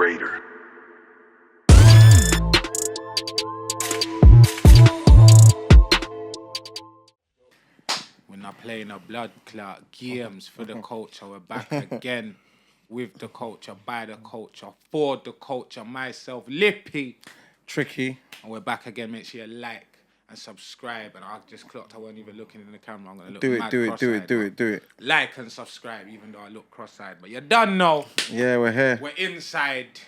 greater. We're not playing a blood clot games for the culture. We're back again with the culture, by the culture, for the culture. Myself, Lippy. Tricky. And we're back again. Make sure you like and subscribe. And I just clocked I wasn't even looking in the camera. I'm going to look Do it. Like and subscribe, even though I look cross-eyed. But you done know. Yeah, we're here. We're inside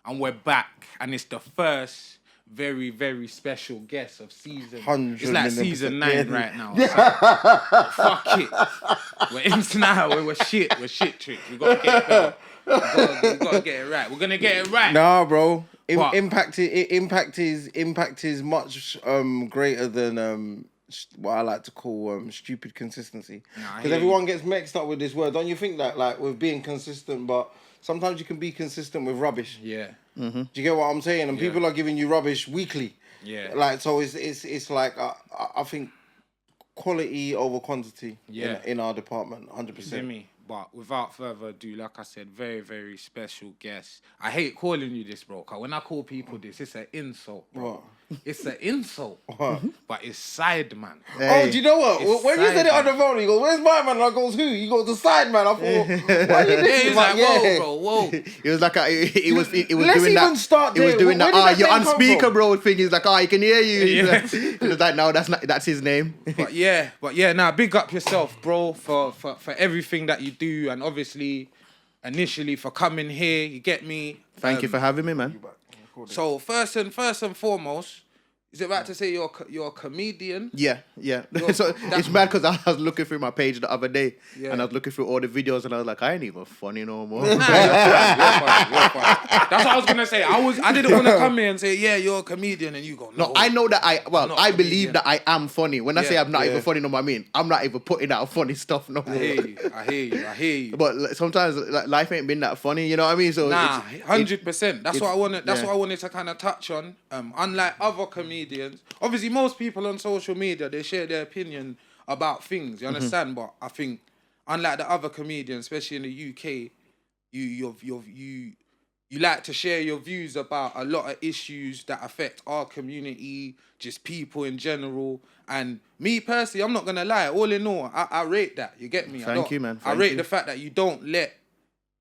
and we're back. And it's the first very, very special guest of season. It's like season 9 right now. So, fuck it. We're in now. We're shit. We're shit tricks. We got to get it better. We got to get it right. We're going to get it right. Nah, bro. Impact is much greater than what I like to call stupid consistency. Because everyone gets mixed up with this word. Don't you think that, like, with being consistent, but sometimes you can be consistent with rubbish. Yeah. Mm-hmm. Do you get what I'm saying? And people are giving you rubbish weekly. Yeah. Like, so it's like I think quality over quantity. In our department, 100%. But without further ado, like I said, very, very special guest. I hate calling you this, bro, because when I call people this, it's an insult, bro. What? It's an insult. But it's Sideman. Hey. Oh, do you know what? It's when you said it on the phone, he goes, "Where's my man?" And I goes, "Who?" He goes, "The Sideman." I thought, why you yeah, he's like, whoa, bro, whoa. It was like it was Let's doing even that. Start there. It was doing that. You're on speaker, from? bro. Thing. He's like, he can hear you. Yeah. It was like, no, that's his name. But yeah, now big up yourself, bro, for everything that you do, and obviously, initially for coming here. You get me. Thank you for having me, man. So first and foremost, is it right to say you're a comedian? Yeah. So it's bad because I was looking through my page the other day, and I was looking through all the videos, and I was like, I ain't even funny no more. Nah, you're funny. That's what I was gonna say. I didn't want to come here and say, yeah, you're a comedian, and you go, no. I know that I believe that I am funny. When I say I'm not even funny no more, I mean I'm not even putting out funny stuff no more. I hear you. But sometimes life ain't been that funny, you know what I mean? So 100%. That's what I wanted. That's what I wanted to kind of touch on. Unlike other comedians, obviously most people on social media, they share their opinion about things. You understand? But I think unlike the other comedians, especially in the UK, you like to share your views about a lot of issues that affect our community, just people in general. And me personally, I'm not gonna lie. All in all, I rate that. You get me? Thank you, man. I rate the fact that you don't let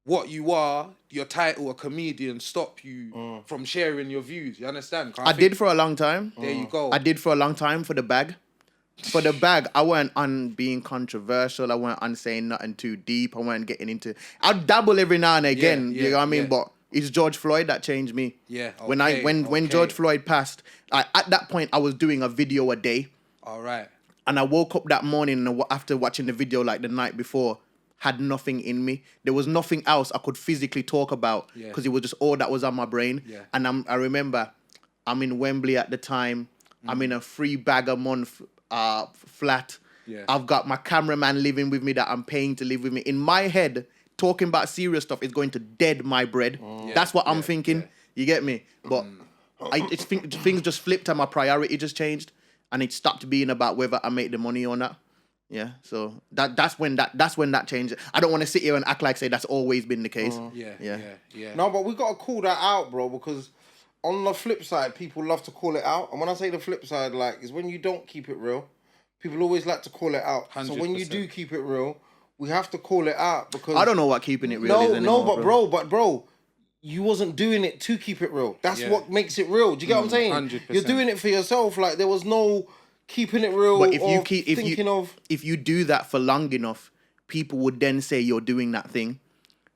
what you are, your title, a comedian, stop you from sharing your views. You understand? I did for a long time. There you go. I did for a long time for the bag. For the bag, I weren't on being controversial. I weren't on saying nothing too deep. I weren't getting into... I'd dabble every now and again, you know what I mean? But it's George Floyd that changed me. Yeah, okay, when George Floyd passed, at that point, I was doing a video a day. All right. And I woke up that morning after watching the video like the night before, had nothing in me. There was nothing else I could physically talk about because it was just all that was on my brain. Yeah. And I remember I'm in Wembley at the time. I'm in a 3 bag a month flat. Yeah. I've got my cameraman living with me that I'm paying to live with me. In my head, talking about serious stuff is going to dead my bread. That's what I'm thinking. You get me? But things just flipped and my priority just changed. And it stopped being about whether I make the money or not. Yeah, so that's when that changed. I don't want to sit here and act like say that's always been the case. Yeah. No, but we got to call that out, bro, because on the flip side, people love to call it out. And when I say the flip side, like, is when you don't keep it real, people always like to call it out. 100%. So when you do keep it real, we have to call it out because... I don't know what keeping it real is anymore, but bro, you wasn't doing it to keep it real. That's what makes it real. Do you get what I'm saying? 100%. You're doing it for yourself. Like, there was no... keeping it real, but if you do that for long enough, people would then say you're doing that thing.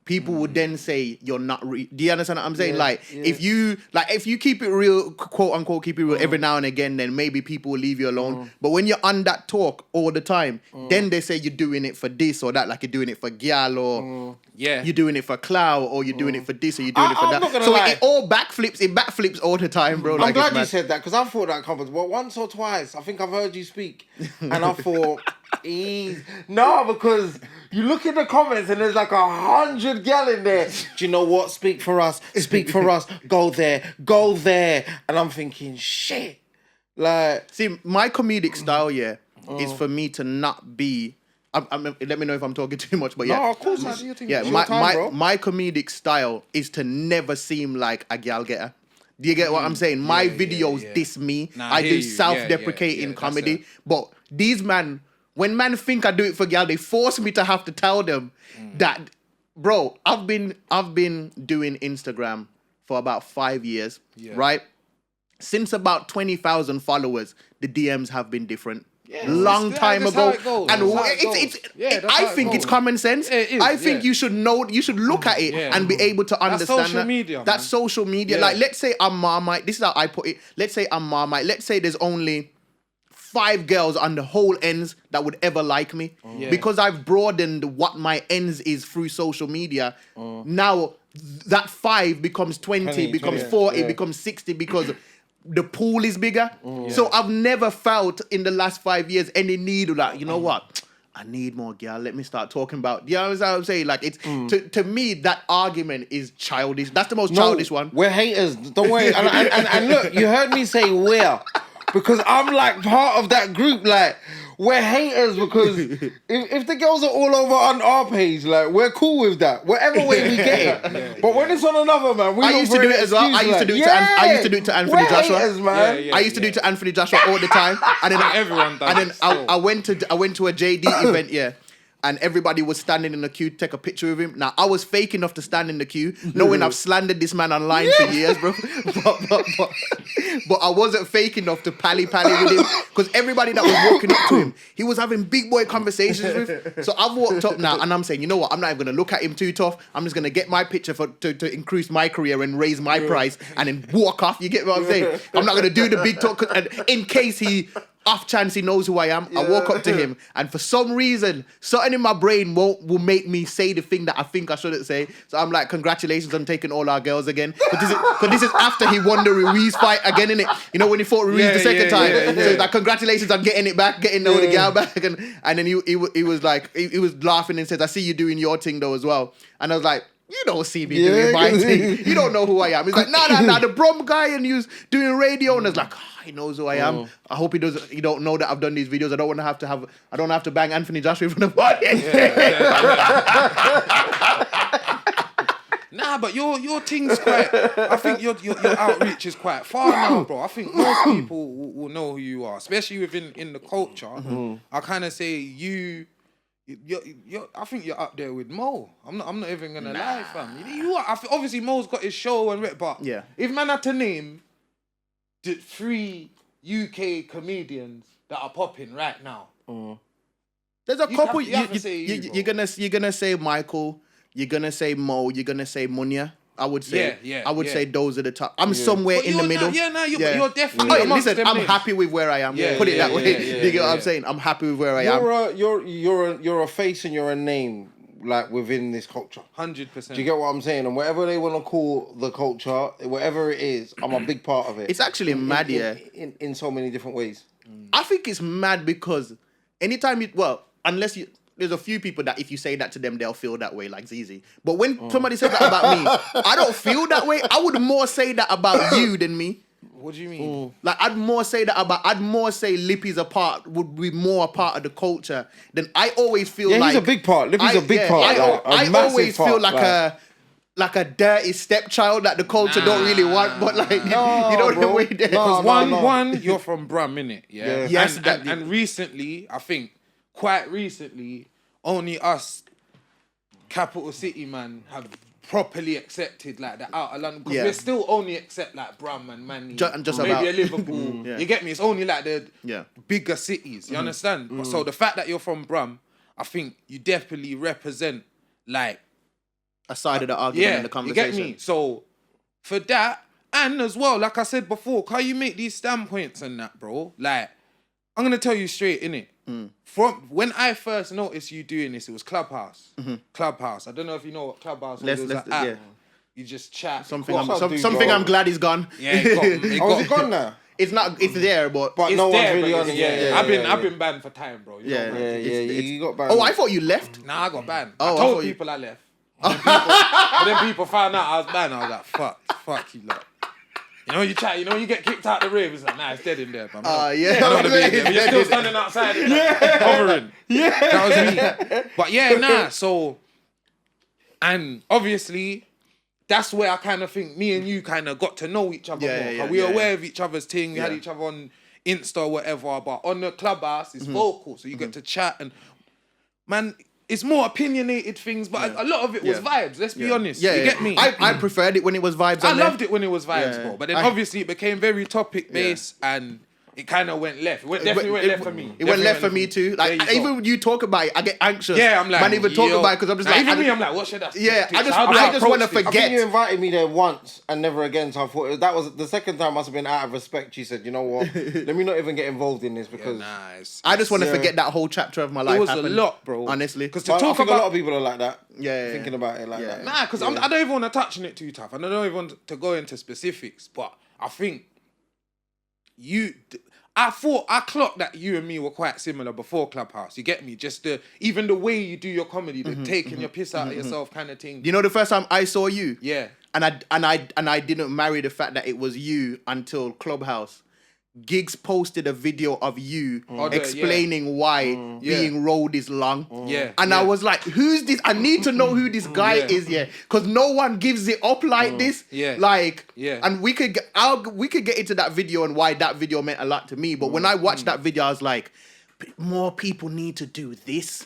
People would then say you're not. Do you understand what I'm saying? If you keep it real, quote unquote, keep it real every now and again, then maybe people will leave you alone. But when you're on that talk all the time, then they say you're doing it for this or that, like you're doing it for gyal or you're doing it for clout or you're doing it for this or you're doing it for that. So it all backflips. It backflips all the time, bro. I'm glad you said that because I thought that covered. Well, once or twice, I think I've heard you speak, and I thought. No, because you look in the comments and there's like 100 gal in there. Do you know what? Speak for us. Go there. And I'm thinking, shit. Like, see, my comedic style, is for me to not be let me know if I'm talking too much, but No, yeah. of course not. Yeah, It's my your time, bro. my comedic style is to never seem like a gal getter. Do you get what I'm saying? My videos diss me. Nah, I I hear do you. self-deprecating That's comedy. it. But these man, when man think I do it for gal, they force me to have to tell them that, bro, I've been doing Instagram for about 5 years, right? Since about 20,000 followers, the DMs have been different. Long time that's ago, how it goes. and That's how it goes. I think it's common sense. Yeah, it is, I think yeah. you should know, you should look at it and be able to understand social that. media, That's man. social media. Yeah. Like, let's say I'm Marmite. This is how I put it. Let's say I'm Marmite. Let's say there's only 5 girls on the whole ends that would ever like me because I've broadened what my ends is through social media. Now that 5 becomes 20, becomes 40, becomes 60 because the pool is bigger. So I've never felt in the last 5 years any need of that. You know what? I need more girl. Let me start talking about. You know what I'm saying? Like, it's to me that argument is childish. That's the most childish one. We're haters. Don't worry. And look, you heard me say we're, because I'm like part of that group. Like, we're haters because if the girls are all over on our page, like, we're cool with that. Whatever way we get it. But when it's on another man, we I used to do it as well. I used to do it to I used to do it to Anthony we're Joshua. Haters, man. Yeah, I used to do it to Anthony Joshua all the time, and then Everyone does And then it still. I went to a JD event, and everybody was standing in the queue to take a picture with him. Now I was fake enough to stand in the queue, knowing I've slandered this man online for years, bro. But I wasn't fake enough to pally with him because everybody that was walking up to him, he was having big boy conversations with. So I've walked up now, and I'm saying, you know what? I'm not even gonna look at him too tough. I'm just gonna get my picture to increase my career and raise my price, and then walk off. You get what I'm saying? I'm not gonna do the big talk, and in case he. Off chance he knows who I am, I walk up to him, and for some reason, something in my brain will make me say the thing that I think I shouldn't say. So I'm like, congratulations on taking all our girls again. But this is after he won the Ruiz fight again, innit? You know when he fought Ruiz the second time. So he's like, congratulations on getting it back, getting all the gal back, and then he was like, he was laughing and says, I see you doing your thing though as well. And I was like, you don't see me doing my thing. You don't know who I am. He's like, nah, the Brom guy, and he was doing radio, and I was like, he knows who I am. I hope he doesn't. He don't know that I've done these videos. I don't have to bang Anthony Joshua from the body. Nah, but your thing's quite. I think your outreach is quite far now, bro. I think most people will know who you are, especially within in the culture. I kind of say you're, I think you're up there with Mo. I'm not even gonna lie, fam. You are. Obviously, Mo's got his show and but if man had to name the 3 UK comedians that are popping right now, there's a couple. You're You're gonna say Michael. You're gonna say Mo. You're gonna say Munya. I would say, say those are the top. I'm somewhere in the middle. You're definitely. Listen, I'm happy with where I am. Put it that way. You get what I'm saying? I'm happy with where I am. You're a face and you're a name, like, within this culture. 100%. Do you get what I'm saying? And whatever they want to call the culture, whatever it is, I'm a big part of it. It's actually mad, in so many different ways. I think it's mad because anytime unless you. There's a few people that if you say that to them, they'll feel that way, like Zizi. But when somebody says that about me, I don't feel that way. I would more say that about you than me. What do you mean? Like, I'd more say Lippy's would be more a part of the culture than I always feel like. Yeah, he's a big part. Lippy's a big part. I always feel like a dirty stepchild that the culture don't really want, but like, you know the way there. Because one, you're from Brum, innit? Yeah. Yes. And recently, I think, quite recently, only us capital city man have properly accepted like the outer London, because we still only accept like Brum and Manny, just maybe about. a Liverpool. You get me? It's only like the bigger cities. You understand? So the fact that you're from Brum, I think you definitely represent like a side of the argument and the conversation. You get me? So for that, and as well, like I said before, how you make these standpoints and that, bro? Like, I'm gonna tell you straight, innit? From when I first noticed you doing this, it was Clubhouse. Clubhouse. I don't know if you know what Clubhouse was. It was an app. You just chat. Something I'm glad is gone. Yeah, it gone now? It's not. It's there, but it's no one's there, really on it. I've been banned for time, bro. You got banned. Oh, I thought you left. Nah, I got banned. Oh, I told people I left. But then people found out I was banned. I was like, fuck you lot. You know, you chat, you know, you get kicked out the rave. It's like, nah, it's dead in there, man. Yeah. I don't want to be in there. But you're still standing outside, hovering. Yeah. That was me. But yeah, nah, so, and obviously, that's where I kind of think me and you kind of got to know each other more. We were aware of each other's thing. We had each other on Insta or whatever. But on the Clubhouse, it's vocal. So you get to chat. And, man, it's more opinionated things. But a lot of it was vibes. Let's be honest. You get me? I preferred it when it was vibes. I loved it when it was vibes, bro. But then obviously it became very topic-based and... it kind of went left. It definitely went left for me. It went left for me too. Like even when you talk about it, I get anxious. Yeah, I'm like, man, even talk about it because I'm just like, even me, I'm like, what should I? Yeah, I just want to forget. I think you invited me there once and never again. So I thought that was the second time. Must have been out of respect. She said, you know what? Let me not even get involved in this because I just want to forget that whole chapter of my life. It was a lot, bro. Honestly, because to talk about a lot of people are like that. Thinking about it like that. Nah, because I don't even want to touch on it too tough. I don't even want to go into specifics, but I think I clocked that you and me were quite similar before Clubhouse. You get me? Just even the way you do your comedy, the taking your piss out of yourself kind of thing. You know, the first time I saw you, and I didn't marry the fact that it was you until Clubhouse. Giggs posted a video of you explaining why being rolled is long. And I was like, who's this? I need to know who this guy is, because no one gives it up like this. And we could get into that video and why that video meant a lot to me. But when I watched that video, I was like, more people need to do this,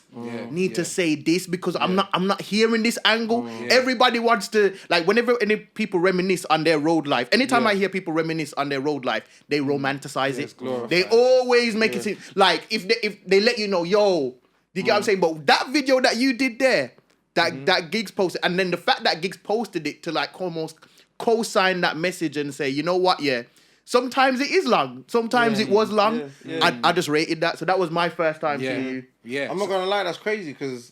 need to say this, because I'm not hearing this angle. Everybody wants to, like, whenever any people reminisce on their road life, anytime I hear people reminisce on their road life, they romanticize it. They always make it seem like if they let you know, yo, you get what I'm saying? But that video that you did there, that Giggs posted, and then the fact that Giggs posted it to like almost co-sign that message and say, you know what, sometimes it is long. Sometimes it was long. I just rated that. So that was my first time seeing you. I'm not going to lie, that's crazy because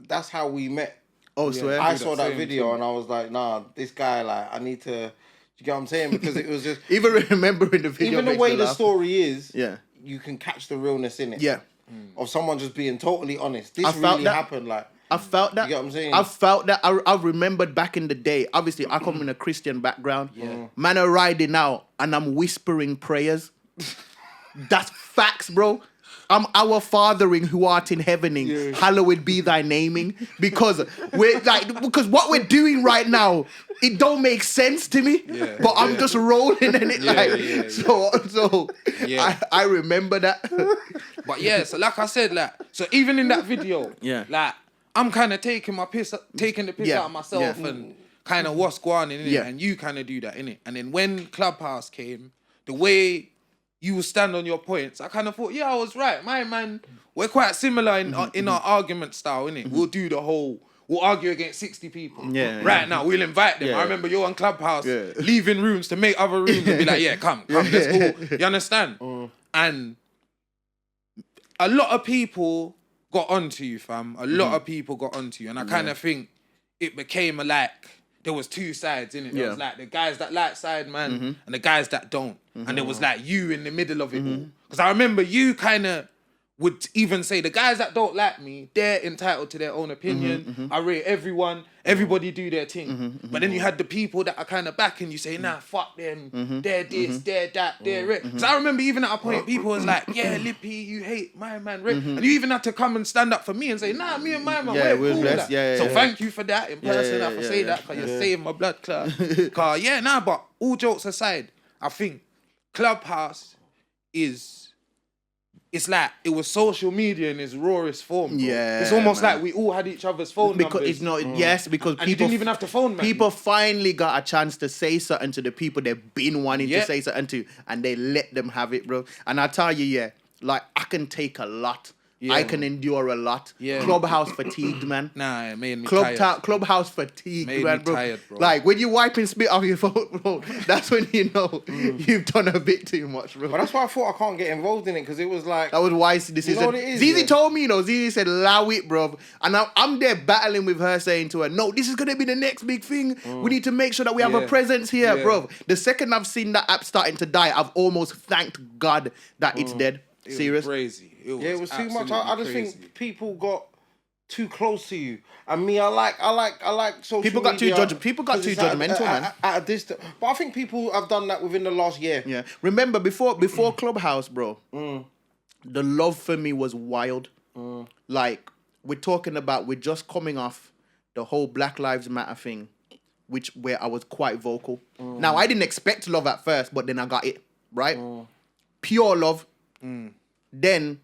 that's how we met. Oh, swear? I saw that video and I was like, nah, this guy, like, I need to... You get what I'm saying? Because it was just... Even remembering the video. Even the way the story is, you can catch the realness in it. Yeah. Of someone just being totally honest. This really happened, like... I felt that. You get what I'm saying? I felt that. I remembered back in the day. Obviously, I come from a Christian background. Man are riding out and I'm whispering prayers. That's facts, bro. I'm our fathering who art in heavening. Hallowed be thy naming. Because because what we're doing right now, it don't make sense to me. But I'm just rolling in it So I remember that. But so like I said, like, so even in that video, like, I'm kind of taking the piss out of myself and kind of what's going on in it, and you kind of do that, innit? And then when Clubhouse came, the way you stand on your points, I kind of thought, I was right. My man, we're quite similar in our argument style, innit? We'll argue against 60 people. Right now, we'll invite them. I remember you're on Clubhouse, leaving rooms to make other rooms and be like, come, let's go. You understand? And a lot of people got onto you, fam. A lot of people got onto you. And I kind of think it became there was two sides, innit? There was like the guys that like Sideman and the guys that don't. And there was like you in the middle of it all. Because I remember you kind of would even say, the guys that don't like me, they're entitled to their own opinion. I rate everyone. Everybody do their thing. But then you had the people that are kind of backing you, say, nah, fuck them. They're this, they're that, they're it. So I remember even at a point, people was like, Lippy, you hate my man, Rick. And you even had to come and stand up for me and say, nah, me and my man, we're cool with that. So thank you for that in person. I have to say that, because you're saving my blood clot. But all jokes aside, I think Clubhouse it's like it was social media in its rawest form. Bro. It's almost like we all had each other's phone numbers. It's not because and you didn't even have to phone, man. People finally got a chance to say something to the people they've been wanting to say something to, and they let them have it, bro. And I tell you, like, I can take a lot. I can endure a lot. Clubhouse fatigued, man. Nah, it made me tired. Clubhouse fatigued, made man, me bro. tired, bro. Like, when you're wiping spit off your phone, bro, that's when you know you've done a bit too much, bro. But that's why I thought I can't get involved in it, because it was like... That was wise decision. You know what it is, Zizi told me, Zizi said, allow it, bro. And I'm there battling with her, saying to her, no, this is going to be the next big thing. We need to make sure that we have a presence here, bro. The second I've seen that app starting to die, I've almost thanked God that it's dead. Serious. Crazy. It was too much. I just think people got too close to you. And me, I like social People got too media. People got too judgmental, man. At a distance. But I think people have done that within the last year. Yeah. Remember before Clubhouse, bro. The love for me was wild. Like we're just coming off the whole Black Lives Matter thing, where I was quite vocal. Now I didn't expect love at first, but then I got it, right? Pure love. Then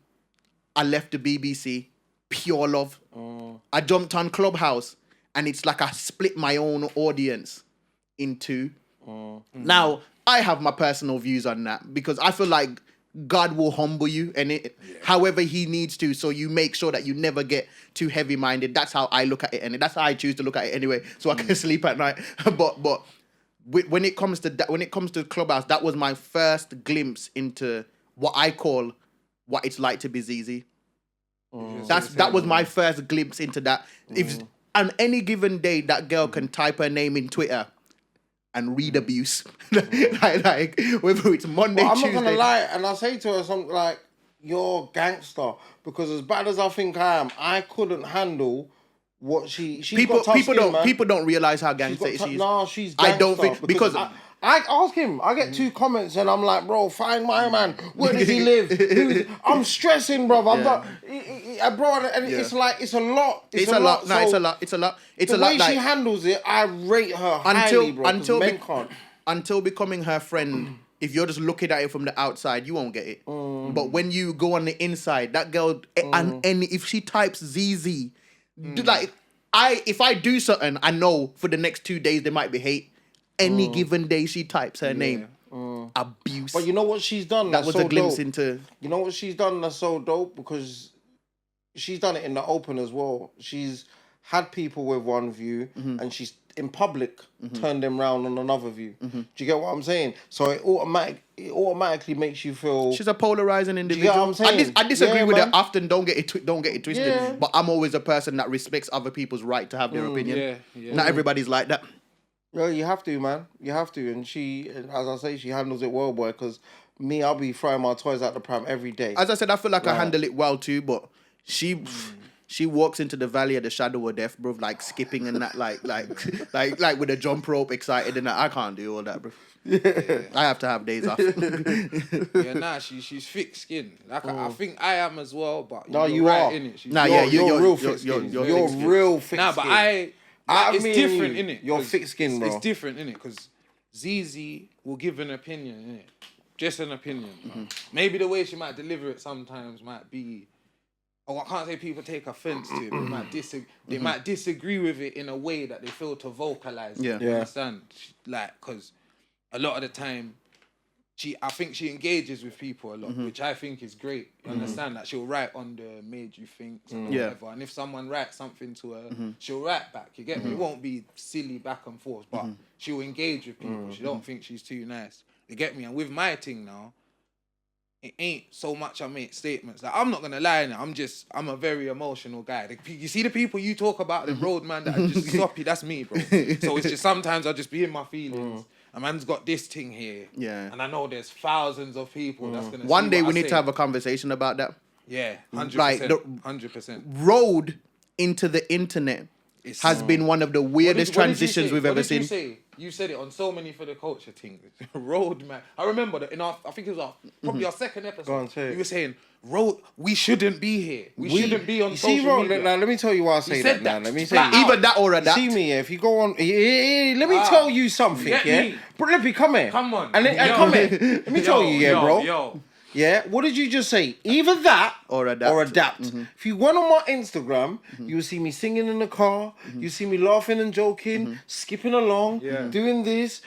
I left the BBC. Pure love. I jumped on Clubhouse, and it's like I split my own audience in two. Now I have my personal views on that because I feel like God will humble you however He needs to, so you make sure that you never get too heavy-minded. That's how I look at it, and that's how I choose to look at it anyway, so I can sleep at night. But when it comes to Clubhouse, that was my first glimpse into what I call what it's like to be ZZ. That was my first glimpse into that. If on any given day that girl can type her name in Twitter and read abuse, like whether it's Monday, I'm Tuesday. not gonna lie, and I say to her something like, "You're gangster," because as bad as I think I am, I couldn't handle what she's got tough skin, man. People don't realize how gangster she is. No, she's gangster. I don't think because I ask him. I get 2 comments and I'm like, bro, find my man. Where does he live? I'm stressing, bro. I'm not, bro, and it's like it's a lot. It's a lot. No, it's a lot. It's a lot. It's a lot. The way she handles it, I rate her highly, bro. Until becoming her friend. If you're just looking at it from the outside, you won't get it. But when you go on the inside, that girl, and if she types ZZ, like if I do something, I know for the next 2 days there might be hate. Any given day she types her name, abuse. But you know what she's done? That was so a glimpse dope. into. You know what she's done? That's so dope because she's done it in the open as well. She's had people with one view, and she's in public turned them round on another view. Do you get what I'm saying? So it automatically makes you feel. She's a polarizing individual. Do you get what I'm saying? I disagree with man. her often. Don't get it twisted. Yeah. But I'm always a person that respects other people's right to have their opinion. Not everybody's like that. Yeah, you have to, man. You have to. And she, as I say, she handles it well, boy. Because me, I'll be throwing my toys out the pram every day. As I said, I feel like I handle it well too. But she walks into the valley of the shadow of death, bro, like skipping and that, like with a jump rope, excited and that. I can't do all that, bro. Yeah. I have to have days off. She's thick skin. Like I think I am as well, but you right are. In it. You're real thick skin. You're real thick skin. Nah, but it's different, innit? You're thick skin, bro. It's different, innit? Because ZZ will give an opinion, innit? Just an opinion. Maybe the way she might deliver it sometimes might be... Oh, I can't say people take offense to it. They might disagree with it in a way that they feel to vocalize it. Yeah. You understand? Like, because a lot of the time, I think she engages with people a lot, which I think is great. You understand that she'll write on the made you think or whatever, and if someone writes something to her, she'll write back. You get me? It won't be silly back and forth, but she'll engage with people. She don't think she's too nice. You get me? And with my thing now, it ain't so much I make statements. Like I'm not gonna lie now. I'm a very emotional guy. You see the people you talk about, the road man that are just soppy. That's me, bro. So it's just sometimes I'll just be in my feelings. A man's got this thing here. Yeah. And I know there's thousands of people that's gonna. One day we need to have a conversation about that. Yeah, 100%. Like 100%. Road into the internet has been one of the weirdest transitions we've ever seen. What did you say? You said it on so many for the culture things. Road, man. I remember that I think it was probably our second episode. Go on, say it. You were saying, road, we shouldn't be here. We shouldn't be on social media. Now, let me tell you why I say that, man. Let me say either that or that. See me, if you go on... let me tell you something, yeah? Bro, let me come here. Come on. And come here. Let me tell you, bro. Yo. Yeah, what did you just say? Either that or adapt. If you went on my Instagram, you will see me singing in the car. You see me laughing and joking, skipping along, doing this,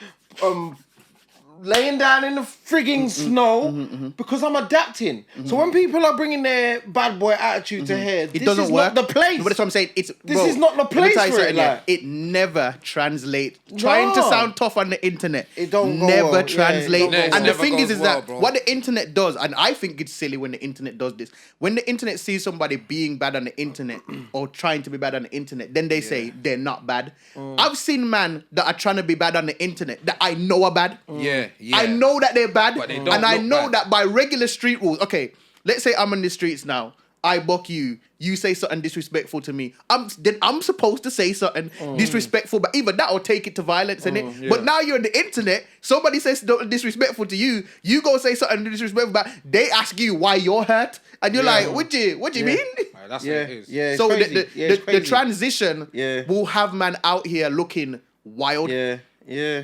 laying down in the frigging snow because I'm adapting. So when people are bringing their bad boy attitude to head, it doesn't work. Not the place. But that's what I'm saying. This is not the place for it. Like. It never translates. Trying to sound tough on the internet, it don't never well. translate. Yeah, and the thing is that bro. what the internet does, and I think it's silly when the internet does this. When the internet sees somebody being bad on the internet or trying to be bad on the internet, then they say they're not bad. I've seen men that are trying to be bad on the internet that I know are bad. Yeah. I know that they're bad, But they and don't I look know bad. that by regular street rules. Okay, let's say I'm on the streets now. I buck you. You say something disrespectful to me. I'm supposed to say something disrespectful, but either that or take it to violence, innit? Yeah. But now you're on the internet. Somebody says something disrespectful to you. You go say something disrespectful, but they ask you why you're hurt, and you're like, "What do you mean?" Right, that's what it is. Yeah, it's So crazy. the transition Yeah. will have man out here looking wild. Yeah.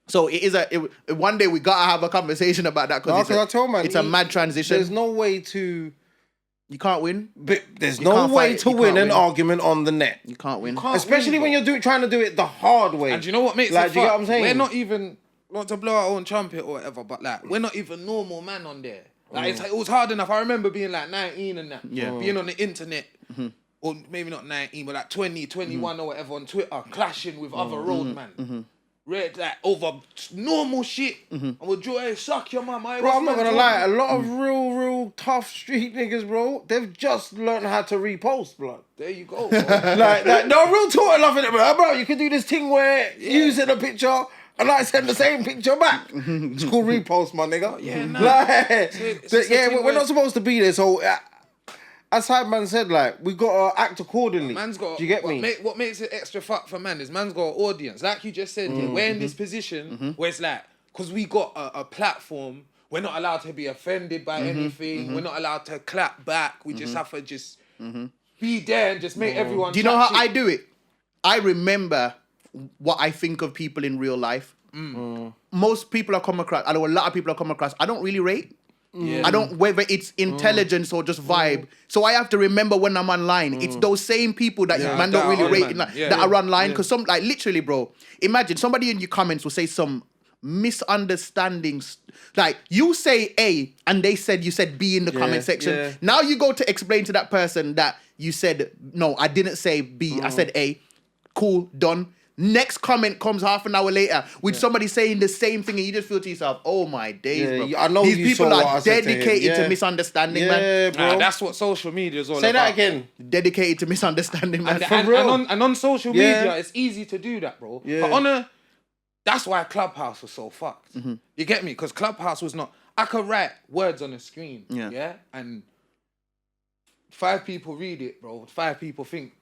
So it is one day we gotta have a conversation about that because I told man, it's a mad transition. There's no way to. You can't win. But there's You no can't way fight- to you win can't an win. argument on the net. You can't win. Especially when you're trying to do it the hard way. And do you know what makes Like, it do you get fuck? what I'm saying? We're not even, not to blow our own trumpet or whatever, but like, we're not even normal man on there. Like, it was hard enough. I remember being like 19 and that. Yeah. Being on the internet, or maybe not 19, but like 20, 21 or whatever on Twitter, clashing with other road man. Red, like, over normal shit. And we'll draw, hey, suck your mum. Bro, I'm not gonna lie. A lot of real tough street niggas, bro, they've just learned how to repost, blood. There you go, bro. like, no real talk enough in it, bro. You can do this thing where using a picture and I send the same picture back. It's called repost, my nigga. Yeah, nah. We're not supposed to be there. So, as Sideman said, like, we gotta act accordingly. Man's got. Do you get me? What makes it extra fuck for man is man's got an audience. Like you just said, yeah, we're in this position where it's like, because we got a platform, we're not allowed to be offended by anything. We're not allowed to clap back. We just have to just be there and just make everyone. Do you know how I do it? I remember what I think of people in real life. Most people I come across, I know a lot of people I come across, I don't really rate. Yeah. I don't, whether it's intelligence or just vibe. So I have to remember when I'm online, it's those same people that man don't really rate that are online. Because some, like, literally, bro, imagine somebody in your comments will say some misunderstandings. Like, you say A and they said you said B in the comment section. Yeah. Now you go to explain to that person that you said, no, I didn't say B, I said A. Cool, done. Next comment comes half an hour later with somebody saying the same thing, and you just feel to yourself, "Oh my days, bro! I know These you people saw what I are said to him. dedicated to Yeah. misunderstanding, Yeah, man. bro. That's what social media is all Say about. that again. Dedicated to misunderstanding, man. And on social media, it's easy to do that, bro. Yeah. But that's why Clubhouse was so fucked. You get me? Because Clubhouse was not. I could write words on the screen, Yeah. and 5 people read it, bro. 5 people think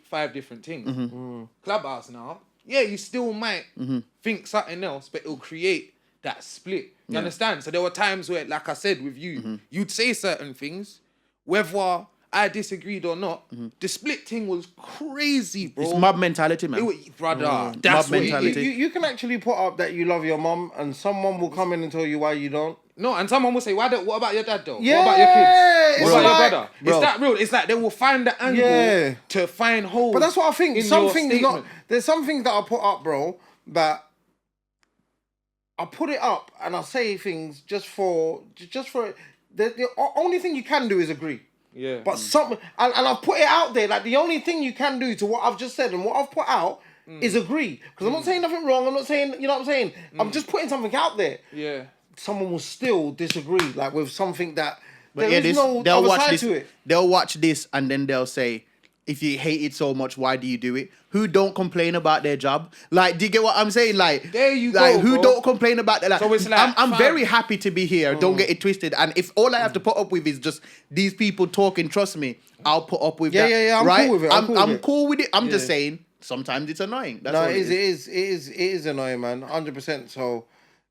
5 different things. Clubhouse now, you still might think something else, but it'll create that split. You understand? So there were times where, like I said with you, you'd say certain things, whether I disagreed or not. The split thing was crazy, bro. It's mob mentality, man. Brother, that's Mob what mentality. You can actually put up that you love your mum, and someone will come in and tell you why you don't. No, and someone will say, what about your dad though? Yeah, what about your kids? it's What about like- your brother? bro. It's that real. It's like they will find the angle to find holes. But that's what I think. in Some your things statement. there's some things that I put up, bro, that I put it up and I say things just for the only thing you can do is agree. Yeah. But something and I've put it out there, like the only thing you can do to what I've just said and what I've put out is agree. Because I'm not saying nothing wrong, I'm not saying, you know what I'm saying? I'm just putting something out there. Yeah. Someone will still disagree, like with something that But there is no they'll other watch side this. to it. They'll watch this and then they'll say, "If you hate it so much, why do you do it?" Who don't complain about their job? Like, do you get what I'm saying? Like, There you like, go, who bro. don't complain about that? Like, So it's like, I'm fam. very happy to be here. Don't get it twisted. And if all I have to put up with is just these people talking, trust me, I'll put up with that. Yeah, I'm right? cool with it. I'm cool with it. I'm just saying, sometimes it's annoying. That's No, all it is annoying, man. 100%. So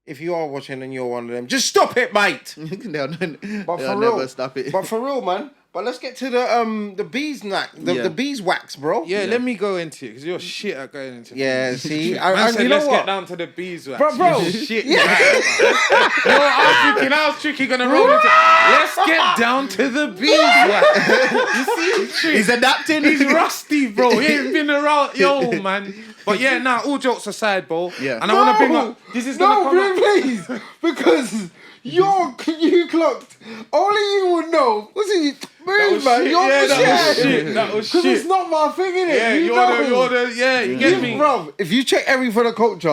if you are watching and you're one of them, just stop it, mate. they'll But they'll for real, never stop it. But for real, man. But let's get to the Yeah. the beeswax, bro. Yeah, let me go into it because you're shit at going into Yeah, things. see, Man and said, you know let's what? get down to the beeswax. Bro. You're shit. Yeah. I was tricky gonna roll into. Let's get down to the beeswax. You see, He's adapting. he's rusty, bro. He ain't been around, yo, man. But yeah, nah. All jokes aside, bro. Yeah. And I want to bring up. This is gonna come up. please, because you clocked. Only you would know. What's it? Move, man. Shit. You're Yeah, the that was shit. shit. That was Because shit. it's not my thing, innit? Yeah, you know. you get me. Bro, if you check every for the culture,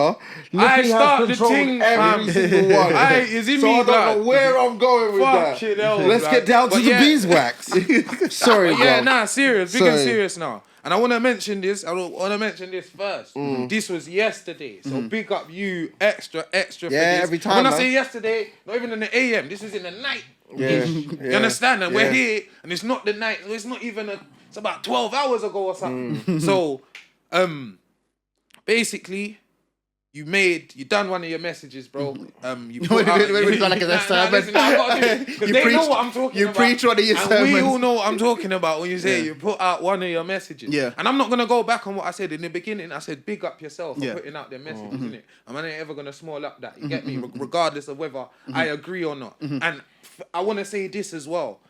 I Nicky start has the controlled thing, every fam. single one. Aye, is it so me, I don't know blood? where I'm going with Fuck that. shit, hell, Let's blood. get down to But the yeah. beeswax. Sorry, bro. Yeah, nah, serious. Big and Sorry. serious now. And I want to mention this. First. This was yesterday. So big up you extra Yeah, for this. every time, When I man. say yesterday, not even in the AM. This was in the night. Yeah. You understand? And we're here, and it's not the night. It's not even it's about 12 hours ago or something. So, basically, you done one of your messages, bro. You put out, listen, I gotta do it, because they know what I'm talking about. You preach one of your sermons. We all know what I'm talking about when you say you put out one of your messages. Yeah. And I'm not gonna go back on what I said in the beginning. I said big up yourself for putting out their messages, innit? And I ain't ever gonna small up that. You get me? Regardless of whether I agree or not. And I want to say this as well.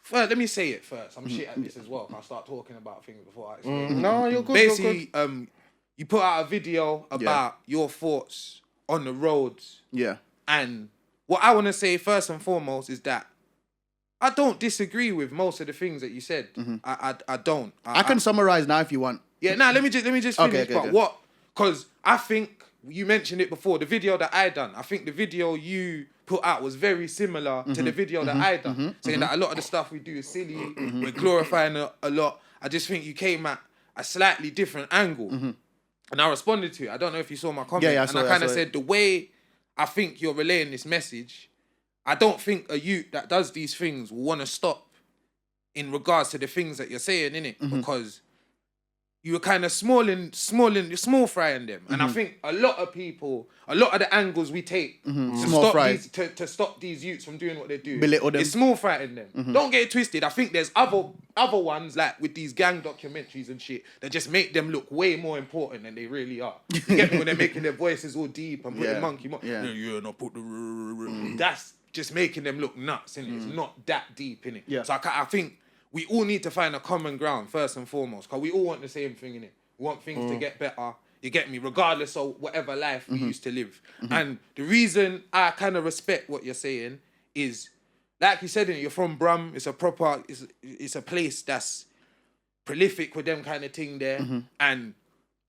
First, let me say it first. I'm shit at this as well. I'll start talking about things before I explain. No, you're good. Basically, you put out a video about your thoughts on the roads. Yeah. And what I want to say first and foremost is that I don't disagree with most of the things that you said. I don't. I can summarize now if you want. Yeah, let me just finish. But what? Because I think you mentioned it before. The video that I done, I think the video you put out was very similar to the video that I done, saying that a lot of the stuff we do is silly. We're glorifying a lot. I just think you came at a slightly different angle. And I responded to it. I don't know if you saw my comment. Yeah, and I kind of said, the way I think you're relaying this message, I don't think a youth that does these things will want to stop in regards to the things that you're saying, innit? Because you were kind of small frying them. And I think a lot of people, a lot of the angles we take to stop these youths from doing what they do, it's small frying them. Don't get it twisted. I think there's other ones, like with these gang documentaries and shit, that just make them look way more important than they really are. You get me? When they're making their voices all deep and putting monkey. That's just making them look nuts, innit? It's not that deep, innit? Yeah. So I think we all need to find a common ground first and foremost, because we all want the same thing, innit? We want things to get better, you get me, regardless of whatever life we used to live. And the reason I kind of respect what you're saying is, like you said, you're from Brum, it's a place that's prolific with them kind of thing there, and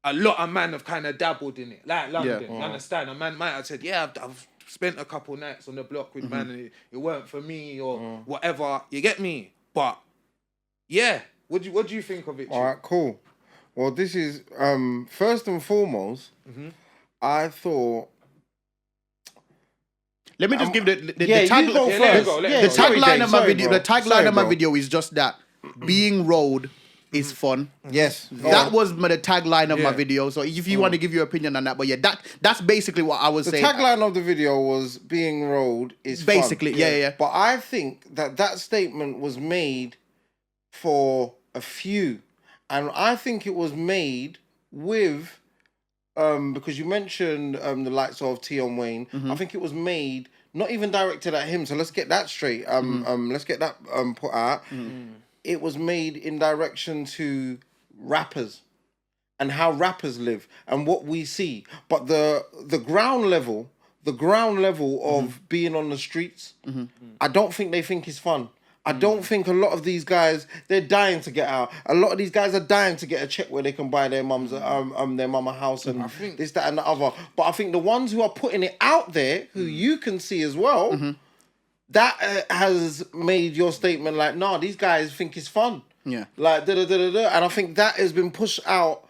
a lot of men have kind of dabbled in it, like London, you understand? A man might have said, I've spent a couple nights on the block with man, and it weren't for me, or whatever, you get me? But yeah, what do you think of it? All right, cool. Well, this is first and foremost. I thought. Let me just give the tagline of my video. The tagline of my video is just that: being road is fun. Yes, that was the tagline of my video. So if you want to give your opinion on that, but that's basically what I was saying. The tagline of the video was "being road is basically fun." Yeah. But I think that statement was made for a few, and I think it was made with because you mentioned the likes of Tion Wayne. I think it was made not even directed at him. So let's get that straight. Let's get that put out. It was made in direction to rappers and how rappers live and what we see. But the ground level of being on the streets, I don't think they think is fun. I don't think a lot of these guys, they're dying to get out. A lot of these guys are dying to get a check where they can buy their mum's their mama house and this, that, and the other. But I think the ones who are putting it out there, who you can see as well, that has made your statement like, nah, these guys think it's fun. Yeah. Like, da-da-da-da-da. And I think that has been pushed out.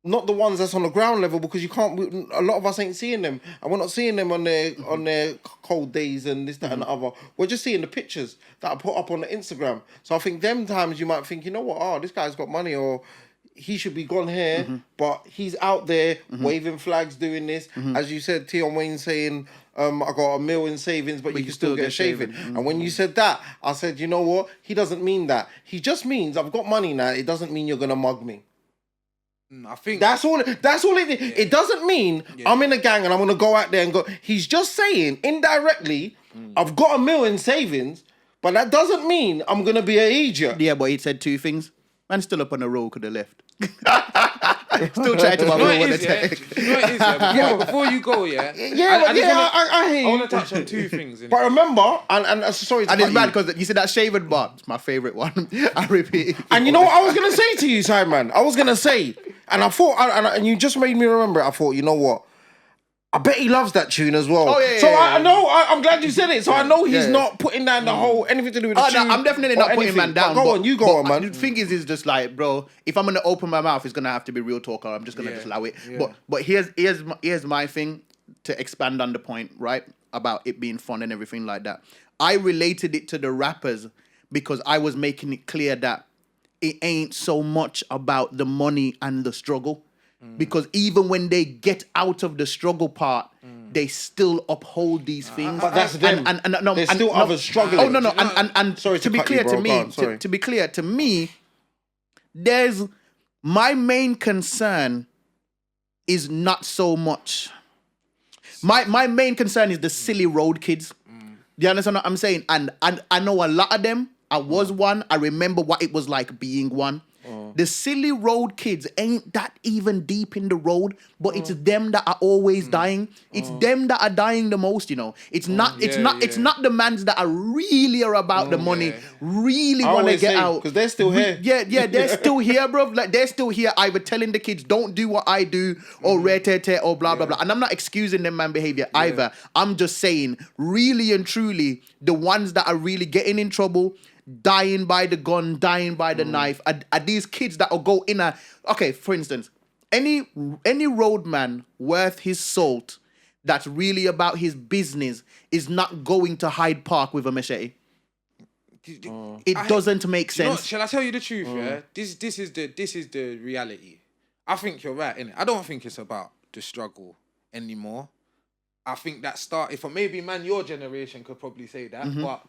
Not the ones that's on the ground level, because you can't. A lot of us ain't seeing them, and we're not seeing them on their cold days and this, that, and the other. We're just seeing the pictures that are put up on the Instagram. So I think them times you might think, you know what? Oh, this guy's got money, or he should be gone here, but he's out there waving flags, doing this. As you said, Tion Wayne saying, "I got $1 million in savings, but you can still get shaving." And when you said that, I said, you know what? He doesn't mean that. He just means I've got money now. It doesn't mean you're gonna mug me. I think that's all it is. It doesn't mean I'm in a gang and I'm gonna go out there and go. He's just saying indirectly, I've got $1 million in savings, but that doesn't mean I'm gonna be an idiot. Yeah, but he said two things. Man, still up on the road, could have left. Still trying to before you go, I hear you. I want to touch on two things. But remember, and sorry to and it's bad because you said that shaven bar. It's my favourite one. I repeat it. And you know what I was gonna say to you, Sideman? I was gonna say, and I thought, and you just made me remember it. I thought, you know what? I bet he loves that tune as well. Oh, yeah, so yeah, I know, I'm glad you said it. So I know he's not putting down the whole, anything to do with the tune. No, I'm definitely not putting man down. Go on, you go on, man. The thing is just like, bro, if I'm going to open my mouth, it's going to have to be real talk, or I'm just going to just allow it. Yeah. But here's my thing to expand on the point, right? About it being fun and everything like that. I related it to the rappers because I was making it clear that it ain't so much about the money and the struggle. Because even when they get out of the struggle part, they still uphold these things. But that's them. And no, There's still others struggling. Oh no, and Sorry to be cut clear you, bro. to me, Go on, sorry. to be clear to me, there's my main concern is not so much. My main concern is the silly road kids. Do you understand what I'm saying? And I know a lot of them. I was one. I remember what it was like being one. The silly road kids ain't that even deep in the road, but it's them that are always dying. It's them that are dying the most, you know. It's not the mans that are really about the money, really want to get out. Because they're still here. Yeah, they're still here, bro. Like they're still here, either telling the kids don't do what I do, or or blah blah blah. And I'm not excusing them man behavior either. I'm just saying, really and truly, the ones that are really getting in trouble, dying by the gun, dying by the knife, are these kids that will go in a... Okay, for instance, any roadman worth his salt that's really about his business is not going to Hyde Park with a machete. It doesn't make sense. You know, shall I tell you the truth, yeah? This is the reality. I think you're right, innit? I don't think it's about the struggle anymore. I think that started for maybe, man, your generation could probably say that, but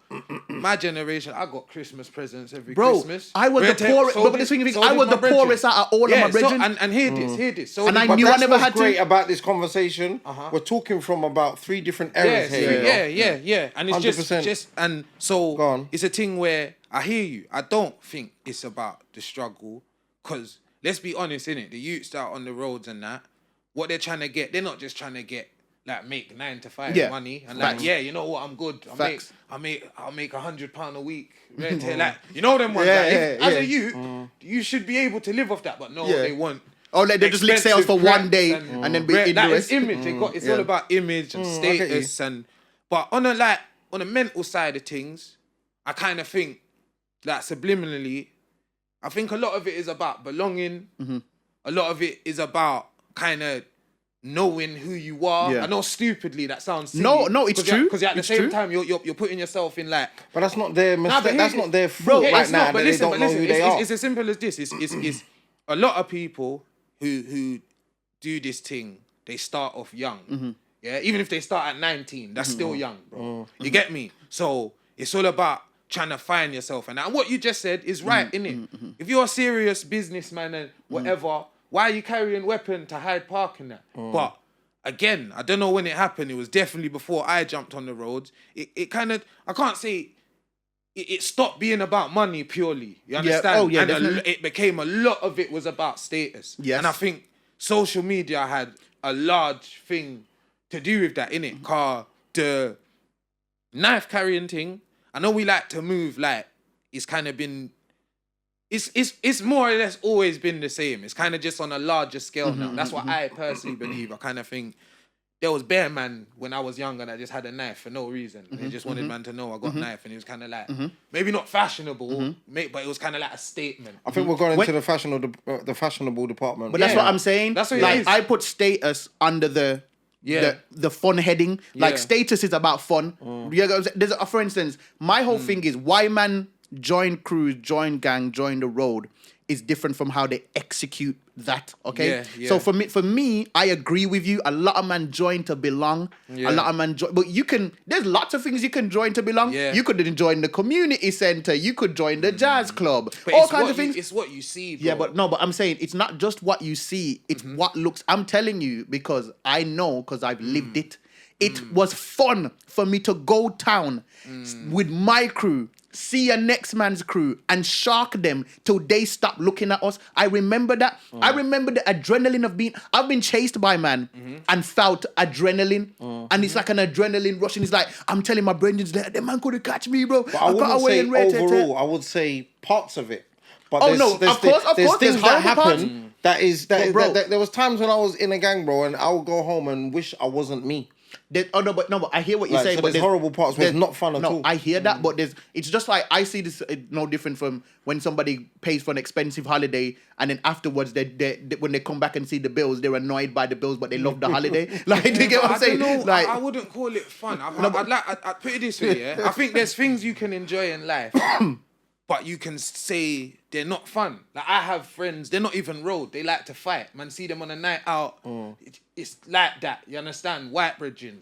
my generation, I got Christmas presents every Christmas. I was the poorest. But the thing is, I was the poorest out of all of my brethren. And hear this. So and I knew I never had to. Great about this conversation. We're talking from about 3 different eras here. Yeah. And it's 100%. just and so it's a thing where I hear you. I don't think it's about the struggle, because let's be honest, innit? The youths that are on the roads and that, what they're trying to get, they're not just trying to get like make 9 to 5 money and like you know what, I'm good. I'll make £100 a week. Like, you know them ones. As a youth, you should be able to live off that, but no, they want. Oh, like they just lick sales for one day and then be in the rest. It's image. It's all about image and status but on a mental side of things, I kind of think that subliminally, I think a lot of it is about belonging. A lot of it is about kind of knowing who you are. I know stupidly that sounds silly. No, it's true. Because at the same time, you're putting yourself in like... But that's not their mistake. That's not their fault right now. But listen, it's as simple as this. It's a lot of people who do this thing, they start off young. Yeah, even if they start at 19, that's still young, bro. You get me? So it's all about trying to find yourself. And what you just said is right, innit? If you're a serious businessman and whatever... Why are you carrying weapon to Hyde Park and that? But again, I don't know when it happened. It was definitely before I jumped on the roads. It kind of, I can't say it stopped being about money purely. You understand? And it became a lot of it was about status. Yes. And I think social media had a large thing to do with that, innit? Cause the knife carrying thing, I know we like to move like it's kind of been... It's more or less always been the same. It's kind of just on a larger scale now. That's what I personally believe. I kind of think there was bare man when I was young and I just had a knife for no reason. And they just wanted man to know I got a knife, and it was kind of like maybe not fashionable, but it was kind of like a statement. I think we're going into the fashionable department. But that's what I'm saying. That's what like it is. I put status under the fun heading. Like status is about fun. There's for instance, my whole thing is why man join crews, join gang, join the road is different from how they execute that, okay? So for me, I agree with you. A lot of man join to belong. A lot of man join, but there's lots of things you can join to belong. You could join the community center. You could join the jazz club. But all kinds of things. It's what you see, bro. Yeah, but I'm saying it's not just what you see. It's what looks. I'm telling you because I know, because I've lived it. It was fun for me to go town with my crew, see a next man's crew, and shark them till they stop looking at us. I remember that. I remember the adrenaline of being... I've been chased by man and felt adrenaline. And it's like an adrenaline rush. And it's like, I'm telling my brethren, the man couldn't catch me, bro. But I wouldn't say overall. I would say parts of it. But of course. There's things that happen. Parts. There was times when I was in a gang, bro, and I would go home and wish I wasn't me. But I hear what you're Like, saying. so But there's horrible parts where it's not fun at all. I hear that, but it's just like I see this no different from when somebody pays for an expensive holiday and then afterwards they when they come back and see the bills, they're annoyed by the bills, but they love the holiday. Like, do you get what I'm saying? Know, Like, I wouldn't call it fun. I'd put it this way, yeah. I think there's things you can enjoy in life, but you can say they're not fun. Like, I have friends, they're not even road. They like to fight. Man, see them on a night out. It's like that. You understand? White brethrens.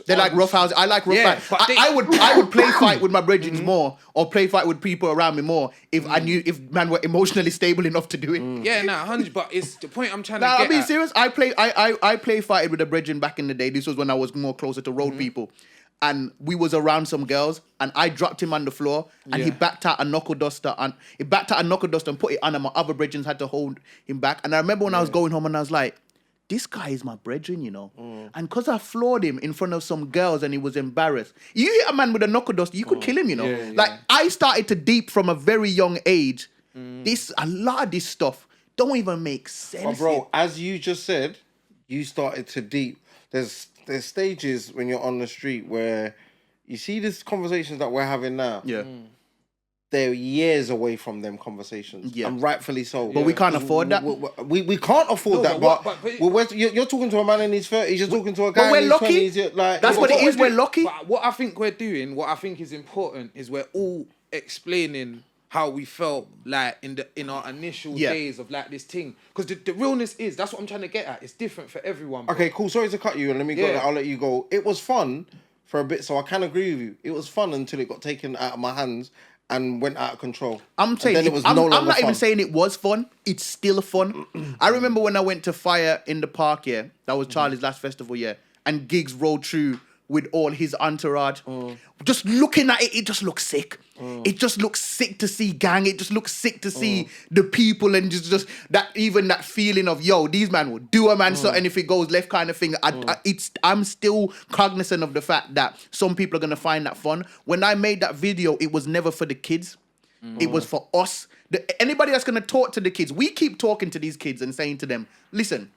They like rough house. I like rough house. but I would play fight with my brethrens more, or play fight with people around me more if I knew if man were emotionally stable enough to do it. Yeah, 100. But it's the point I'm trying to Nah, get I'm being at. serious. I play fighting with a brethren back in the day. This was when I was more closer to road people. And we was around some girls, and I dropped him on the floor, and he backed out a knuckle duster, and put it on, and my other brethren had to hold him back. And I remember when I was going home, and I was like, this guy is my brethren, you know. And because I floored him in front of some girls, and he was embarrassed. You hit a man with a knuckle duster, you could kill him, you know. Like, I started to deep from a very young age. A lot of this stuff don't even make sense. But bro, as you just said, you started to deep. There's stages when you're on the street where you see these conversations that we're having now. Yeah. They're years away from them conversations. Yeah. And rightfully so. But we can't afford that. We can't afford that. But you're talking to a man in his 30s. You're talking to a guy in his 20s. That's what it is. We're lucky. But what I think we're doing, what I think is important, is we're all explaining how we felt like in our initial days of like this thing. Because the realness is, that's what I'm trying to get at. It's different for everyone. Bro. Okay, cool. Sorry to cut you, and let me go. I'll let you go. It was fun for a bit, so I can agree with you. It was fun until it got taken out of my hands and went out of control. I'm saying I'm not even saying it was fun. It's still fun. I remember when I went to Fire in the Park, that was Charlie's last festival, and Giggs rolled through with all his entourage. Just looking at it, it just looks sick. It just looks sick to see gang. It just looks sick to see the people and just that feeling of, yo, these man will do a man something if it goes left kind of thing. I'm still cognizant of the fact that some people are going to find that fun. When I made that video, it was never for the kids. It was for us. Anybody that's going to talk to the kids, we keep talking to these kids and saying to them, listen,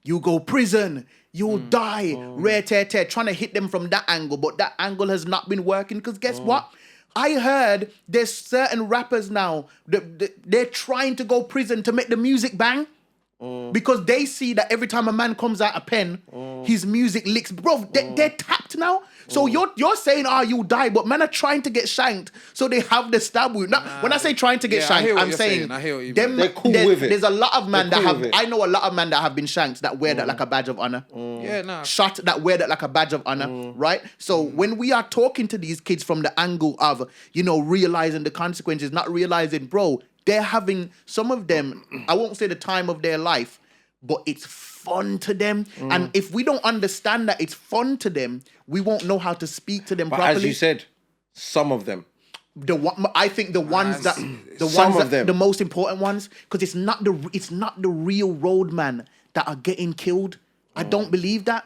you go prison, you'll die, rare tear, trying to hit them from that angle, but that angle has not been working because guess what? I heard there's certain rappers now, they're trying to go prison to make the music bang because they see that every time a man comes out a pen, his music licks. Bro, they're tapped now. So you're saying, you'll die, but men are trying to get shanked, so they have the stab wound. Now, when I say trying to get shanked, I'm saying I hear what you mean. They're cool with it. There's a lot of men I know a lot of men that have been shanked that wear that like a badge of honor. Shot that wear that like a badge of honor, right? So when we are talking to these kids from the angle of, realizing the consequences, not realizing, bro, they're having, some of them, I won't say the time of their life, but it's fun to them. And if we don't understand that it's fun to them, we won't know how to speak to them properly. As you said, some of them. I think the most important ones, because it's not the real roadman that are getting killed. I don't believe that.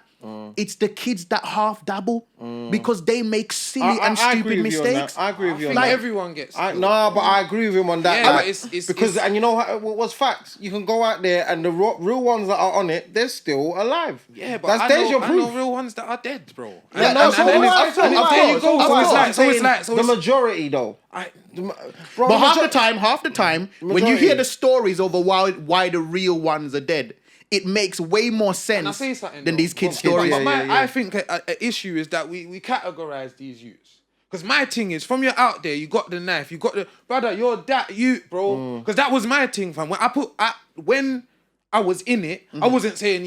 It's the kids that half dabble because they make silly and stupid mistakes. I agree with you on that. that. Everyone gets killed. But I agree with him on that. Yeah, but it's because and you know what's facts? You can go out there and the real ones that are on it, they're still alive. Yeah, but I know real ones that are dead, bro. There you go. So it's like the majority though. But half the time, when you hear the stories over why the real ones are dead, it makes way more sense than these kids' stories. I think an issue is that we categorize these youths. Because my thing is, from you're out there, you got the knife, you got the... Brother, you're that youth, bro. Because that was my thing, fam. When I was in it, I wasn't saying,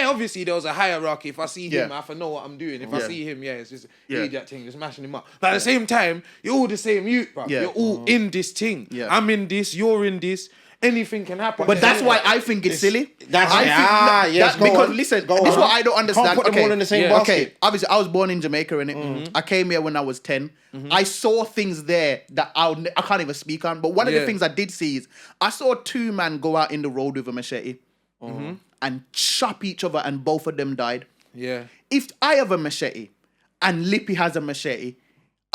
obviously there was a hierarchy. If I see him, I have to know what I'm doing. If I see him, it's just idiot thing, just mashing him up. But at the same time, you're all the same youth, bro. You're all in this thing. I'm in this, you're in this. Anything can happen. But that's why I think it's silly. Because listen, this is what I don't understand. Can't put them all in the same basket. Okay, obviously I was born in Jamaica, innit? I came here when I was 10. I saw things there that I can't even speak on. But one of the things I did see is I saw two men go out in the road with a machete and chop each other, and both of them died. Yeah. If I have a machete and Lippy has a machete,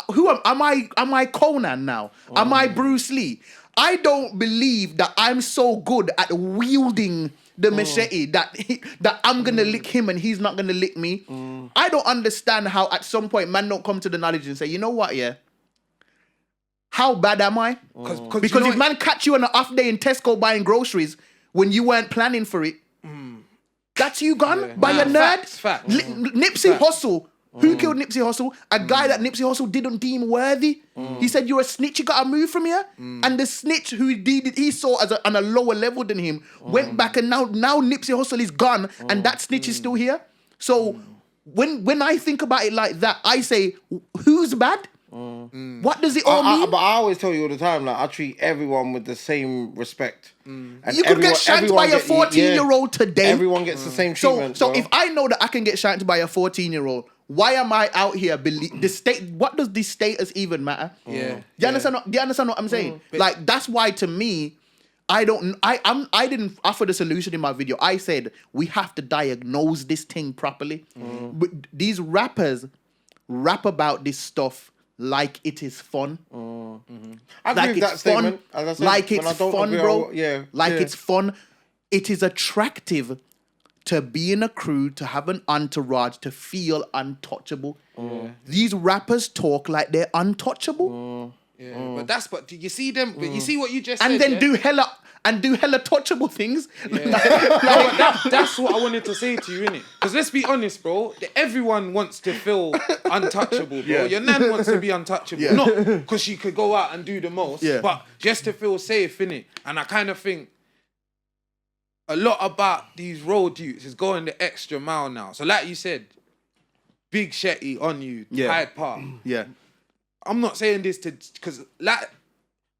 am I Conan now? Am I Bruce Lee? I don't believe that I'm so good at wielding the machete that I'm gonna lick him and he's not gonna lick me. I don't understand how at some point man don't come to the knowledge and say, you know what, yeah? How bad am I? Because if man catch you on an off day in Tesco buying groceries when you weren't planning for it, that's you gone by a nerd. Facts. Nipsey Hussle. Who killed Nipsey Hussle? A guy that Nipsey Hussle didn't deem worthy. He said, you're a snitch, you gotta move from here. And the snitch who he saw as on a lower level than him went back, and now Nipsey Hussle is gone and that snitch is still here. So when I think about it like that, I say, who's bad? What does it all mean? But I always tell you all the time, like, I treat everyone with the same respect. And you could get shanked by a 14-year-old today. Everyone gets the same treatment. So if I know that I can get shanked by a 14-year-old, why am I out here the state? What does this status even matter? Yeah. Do you understand what I'm saying? Like, that's why to me, I didn't offer the solution in my video. I said we have to diagnose this thing properly. But these rappers rap about this stuff like it is fun. I agree with that statement. As I said, like it's fun, bro. It's fun. It is attractive to be in a crew, to have an entourage, to feel untouchable. These rappers talk like they're untouchable. But do you see them? But you see what you just said, and then do hella touchable things. That's what I wanted to say to you, innit? Because let's be honest, bro. Everyone wants to feel untouchable, bro. Your nan wants to be untouchable, not because she could go out and do the most, but just to feel safe, innit? And I kind of think a lot about these road youths is going the extra mile now. So like you said, big shetty on you, Hyde Park. Yeah. I'm not saying this because like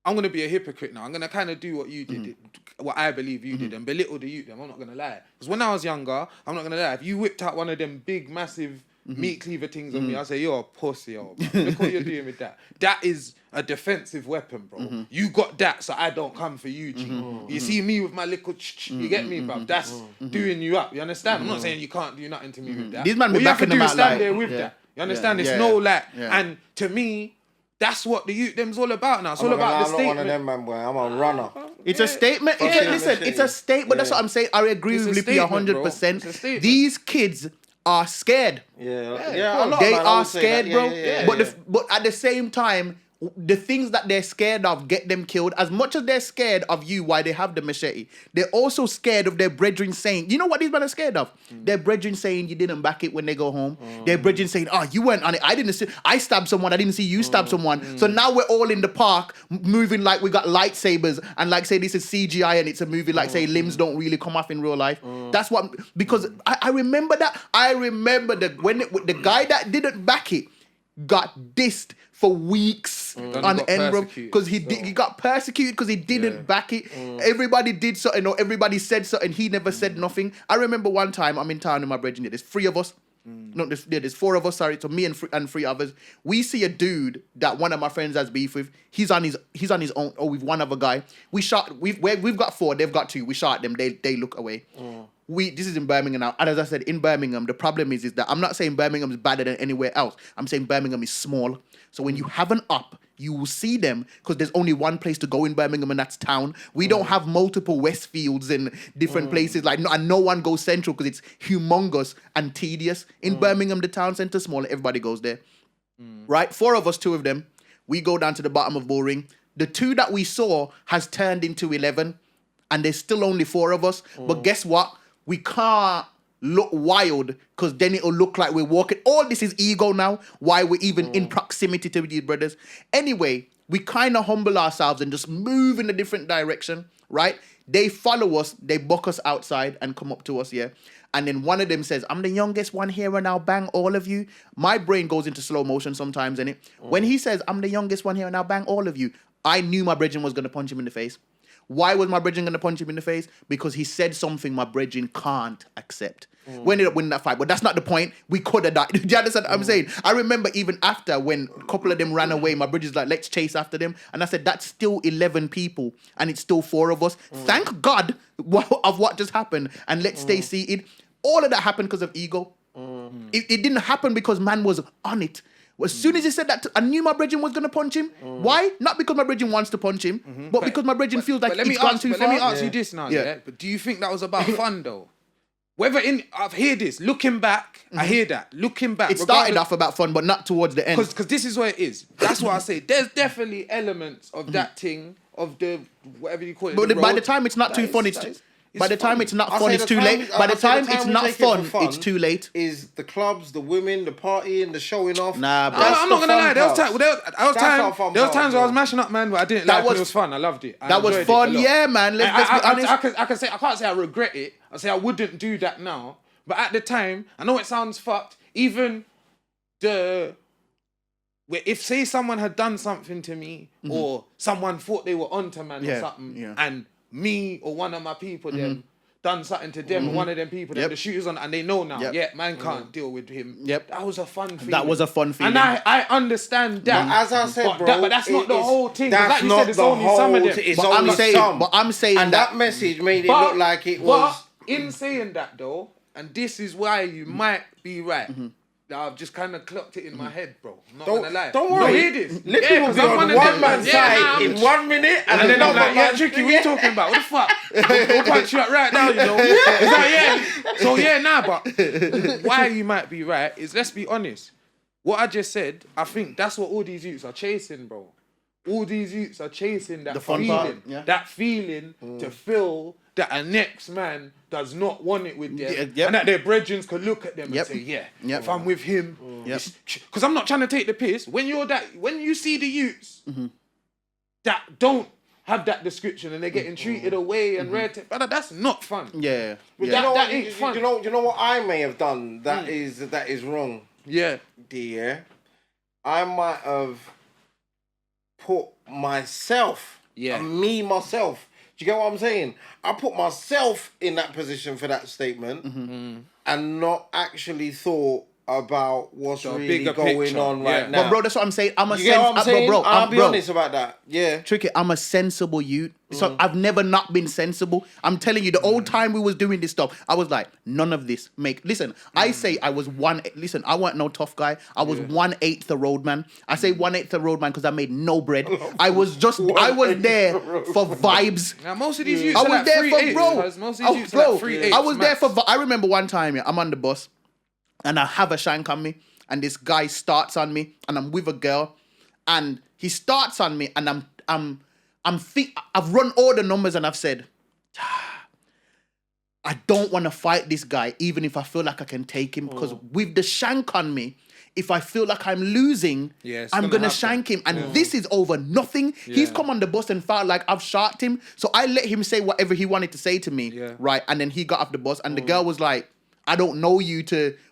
I'm gonna be a hypocrite now. I'm gonna kind of do what you did, what I believe you did, and belittle the youth. I'm not gonna lie. Because when I was younger, I'm not gonna lie. If you whipped out one of them big, massive meat cleaver things on me, I say you're a pussy, yo. Bro. Look what you're doing with that. That is a defensive weapon, bro. You got that, so I don't come for you, G. You see me with my little, you get me, bro. That's doing you up. You understand? I'm not saying you can't do nothing to me with that. These man be you have to backing them do is out stand like, there with that. You understand? It's no like, Yeah. and to me, that's what the youth them's all about now. It's all about the I'm not one of statement. them, man, boy. I'm a runner. It's a statement. Listen, it's a statement. That's what I'm saying. I agree with Lippy 100%. These kids are scared. They are scared, bro. But at the same time, the things that they're scared of get them killed. As much as they're scared of you, why they have the machete, they're also scared of their brethren saying, you know what these men are scared of? Their brethren saying you didn't back it when they go home. Their brethren saying, oh, you weren't on it. I stabbed someone. I didn't see you stab someone. So now we're all in the park moving like we got lightsabers and like say this is CGI and it's a movie like say limbs don't really come off in real life. That's what, because I remember that. I remember that when the guy that didn't back it got dissed for weeks on end, bro, because he got persecuted because he didn't back it. Everybody did something or everybody said something. He never said nothing. I remember one time I'm in town with my brethren. There's three of us. No, there's four of us. Sorry, so me and three others. We see a dude that one of my friends has beef with. He's on his own, or with one other guy. We've got four. They've got two. We shot them. They look away. This is in Birmingham now. And as I said, in Birmingham, the problem is that I'm not saying Birmingham is better than anywhere else. I'm saying Birmingham is small. So when you have an up, you will see them because there's only one place to go in Birmingham and that's town. We don't have multiple Westfields in different places. And no one goes central because it's humongous and tedious. In Birmingham, the town centre small. Everybody goes there. Right? Four of us, two of them. We go down to the bottom of Bullring. The two that we saw has turned into 11. And there's still only four of us. But guess what? We can't look wild because then it'll look like we're walking. All this is ego now. Why we're even in proximity to these brothers. Anyway, we kind of humble ourselves and just move in a different direction, right? They follow us. They buck us outside and come up to us, yeah? And then one of them says, I'm the youngest one here and I'll bang all of you. My brain goes into slow motion sometimes, innit? When he says, I'm the youngest one here and I'll bang all of you, I knew my brethren was going to punch him in the face. Why was my brethren going to punch him in the face? Because he said something my brethren can't accept. We ended up winning that fight, but that's not the point. We could have died. Do you understand what I'm saying? I remember even after when a couple of them ran away, my brother's like, let's chase after them. And I said, that's still 11 people and it's still four of us. Thank God of what just happened and let's stay seated. All of that happened because of ego. It didn't happen because man was on it. As soon as he said that, I knew my brethren was going to punch him. Why? Not because my brethren wants to punch him, but because my brethren feels like it's gone too far. Let me ask you this now, yeah? But do you think that was about fun, though? I've heard this. Looking back, I hear that. Looking back. It started off about fun, but not towards the end. Because this is what it is. That's what I say. There's definitely elements of that thing, of the, whatever you call it. But by the time it's not too fun, by the time it's not fun, it's too late. By the time it's not fun, it's too late. Is the clubs, the women, the partying, the showing off. Nah, bro. I'm not gonna lie. There was times where I was mashing up, man, but I didn't like it. It was fun. I loved it. That was fun, yeah, man. Let's be honest. I can't say I regret it. I say I wouldn't do that now. But at the time, I know it sounds fucked. Even if say someone had done something to me, or someone thought they were onto man or something, and me or one of my people them done something to them, or one of them people, the shooters on, and they know now, man can't deal with him. That was a fun feeling. That was a fun feeling. And I understand that. But as I said, but that's not the whole thing. That's like you said, it's only some of them. But I'm saying and that message made it look like it was. But in saying that though, and this is why you might be right. I've just kind of clocked it in my head, bro. I'm not gonna lie. Don't worry. Hear this. Literally, was on one man's side in 1 minute, and then I'm like, Tricky, what are you talking about? What the fuck? We'll punch you up right now, you know. It's like, but why you might be right is, let's be honest. What I just said, I think that's what all these youths are chasing, bro. All these youths are chasing that feeling. That feeling to feel that a next man does not want it with them, and that their brethren can look at them and say, if I'm with him, because I'm not trying to take the piss. When you see the youths that don't have that description and they're getting treated away and brother, that's not fun. That ain't fun. You know what I may have done that is wrong. I might have put myself, myself. Do you get what I'm saying? I put myself in that position for that statement and not actually thought about what's really going on right now. But bro, that's what I'm saying. I'll be honest about that. Yeah. Tricky, I'm a sensible youth. So I've never not been sensible. I'm telling you, the old time we was doing this stuff, I was like, none of this listen, I say I was I wasn't no tough guy. I was 1/8 the road man. I say 1/8 the road man because I made no bread. I was there for vibes. Now most of these youths I was there for bro. I was there for I remember one time, I'm on the bus and I have a shank on me and this guy starts on me and I'm with a girl and he starts on me and I've run all the numbers and I've said, I don't want to fight this guy even if I feel like I can take him because with the shank on me, if I feel like I'm losing, I'm going to shank him. And this is over nothing. He's come on the bus and felt like I've shot him. So I let him say whatever he wanted to say to me, right? And then he got off the bus and the girl was like, I don't know you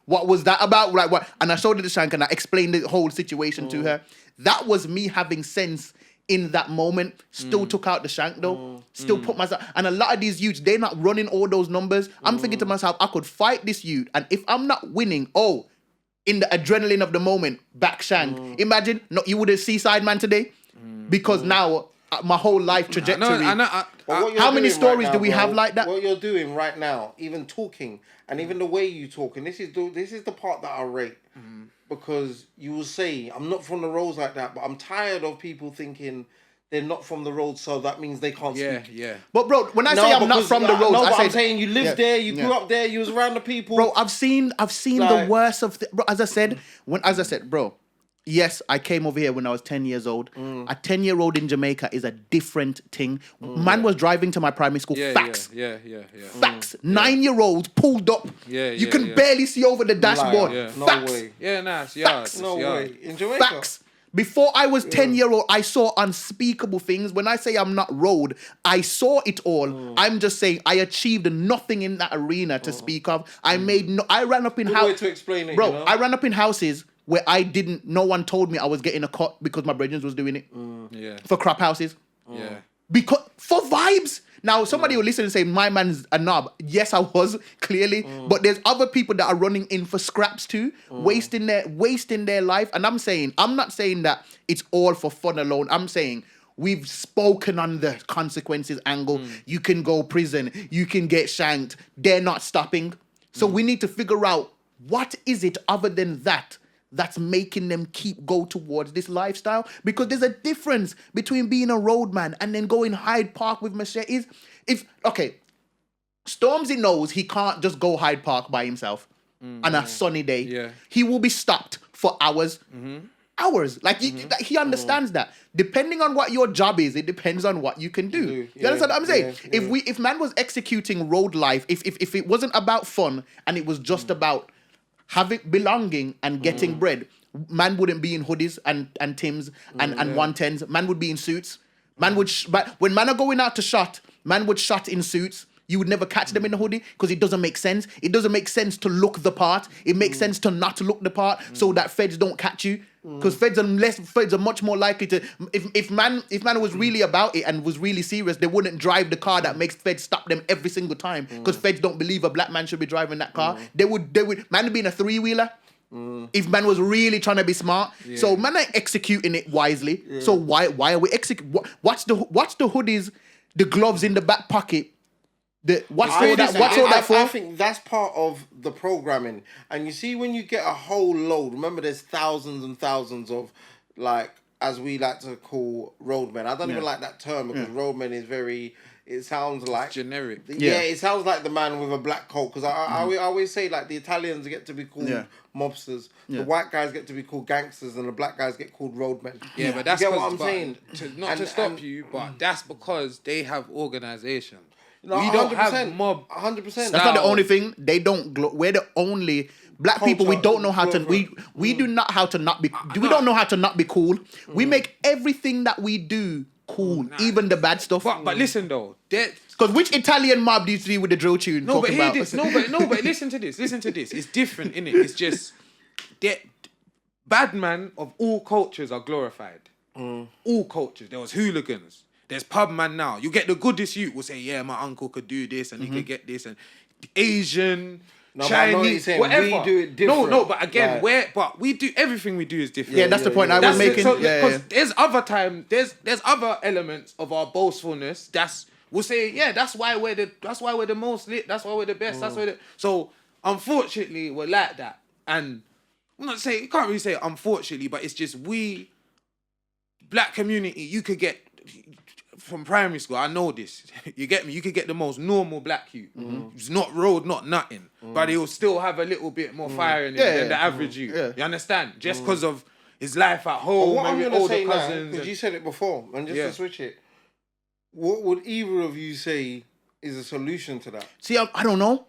what was that about? Like what? And I showed her the shank and I explained the whole situation to her. That was me having sense in that moment. Still took out the shank though. Still put myself. And a lot of these youths, they're not running all those numbers. I'm thinking to myself, I could fight this youth. And if I'm not winning, in the adrenaline of the moment, back shank. Imagine, you wouldn't see Sideman today because now my whole life trajectory. How many stories do we have like that? What you're doing right now, even talking, and even the way you talk, and this is the part that I rate. Because you will say, I'm not from the roads like that, but I'm tired of people thinking they're not from the roads, so that means they can't speak. But bro, when I say I'm not from the roads, I'm saying you lived there, you grew up there, you was around the people. Bro, I've seen the worst of bro, as I said, bro, yes, I came over here when I was 10 years old. A 10-year-old in Jamaica is a different thing. Man was driving to my primary school. Facts. Facts. 9-year-olds pulled up. You can barely see over the dashboard. No Facts. way. Facts. No way. In Jamaica. Facts. Before I was 10-year-old, I saw unspeakable things. When I say I'm not road, I saw it all. I'm just saying I achieved nothing in that arena to speak of. I ran up in houses. Way to explain it, bro, you know? I ran up in houses where no one told me I was getting a cut because my brethren was doing it. For crap houses. Because for vibes. Now, somebody will listen and say, my man's a knob. Yes, I was, clearly. But there's other people that are running in for scraps too, wasting their life. And I'm not saying that it's all for fun alone. I'm saying we've spoken on the consequences angle. You can go prison. You can get shanked. They're not stopping. So we need to figure out what is it other than that that's making them go towards this lifestyle. Because there's a difference between being a roadman and then going Hyde Park with machetes. Stormzy knows he can't just go Hyde Park by himself on a sunny day. Yeah. He will be stopped for hours. Hours. Like, he understands that. Depending on what your job is, it depends on what you can do. You understand what I'm saying? If man was executing road life, if it wasn't about fun and it was just about having belonging and getting bread, man wouldn't be in hoodies and Tims and 110s. Man would be in suits. Man would but when man are going out to shot, man would shot in suits. You would never catch them in a hoodie because it doesn't make sense. It doesn't make sense to look the part. It makes sense to not look the part so that feds don't catch you. Because feds are much more likely to. If man was really about it and was really serious, they wouldn't drive the car that makes feds stop them every single time. Because feds don't believe a black man should be driving that car. They would man would be in a 3-wheeler. If man was really trying to be smart. So man ain't executing it wisely. So why are we executing? Watch the hoodies, the gloves in the back pocket. What's all that for? I think that's part of the programming. And you see, when you get a whole load, remember there's thousands and thousands of, like, as we like to call roadmen. I don't even like that term because roadmen is very, it sounds like... It's generic. Yeah, it sounds like the man with a black coat. Because I always say, like, the Italians get to be called mobsters. The white guys get to be called gangsters and the black guys get called roadmen. Yeah, but that's you get what I'm saying? To stop you, but that's because they have organisation. No, we don't have mob. 100%. That's not the only thing. They don't. We're the only black people. We don't know how to. We do not how to not be. We don't know how to not be cool. We make everything that we do cool, even the bad stuff. But listen though, because which Italian mob do you see with the drill tune? No, but hear this. No, but listen to this. Listen to this. It's different, innit? It's just bad man of all cultures are glorified. All cultures. There was hooligans. There's pub man now. You get the goodest youth will say, yeah, my uncle could do this and he could get this and Asian, Chinese, whatever. We do it different. No, but again, we do everything we do is different. Yeah, that's the point I was making. Because there's other elements of our boastfulness. We'll say, yeah, that's why we're the most lit. That's why we're the best. So unfortunately, we're like that. And I'm not saying you can't really say unfortunately, but it's just black community. You could get. From primary school, I know this. You get me? You could get the most normal black youth. He's not road, not nothing. But he'll still have a little bit more fire in him than the average youth. You understand? Just because of his life at home, what I'm maybe gonna older say cousins. Because you said it before, and just to switch it, what would either of you say is a solution to that? See, I don't know.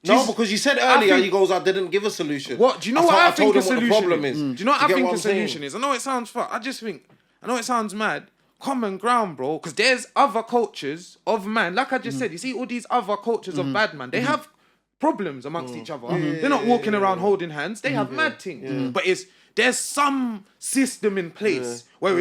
No, because you said earlier, he goes, I didn't give a solution. What? Do you know what I think the solution is? Do you know what I think the solution is? I know it sounds fun. I know it sounds mad. Common ground, bro, because there's other cultures of man. Like I just said, you see all these other cultures of bad man. They have problems amongst each other. They're not walking around holding hands. They have mad things. But there's some system in place where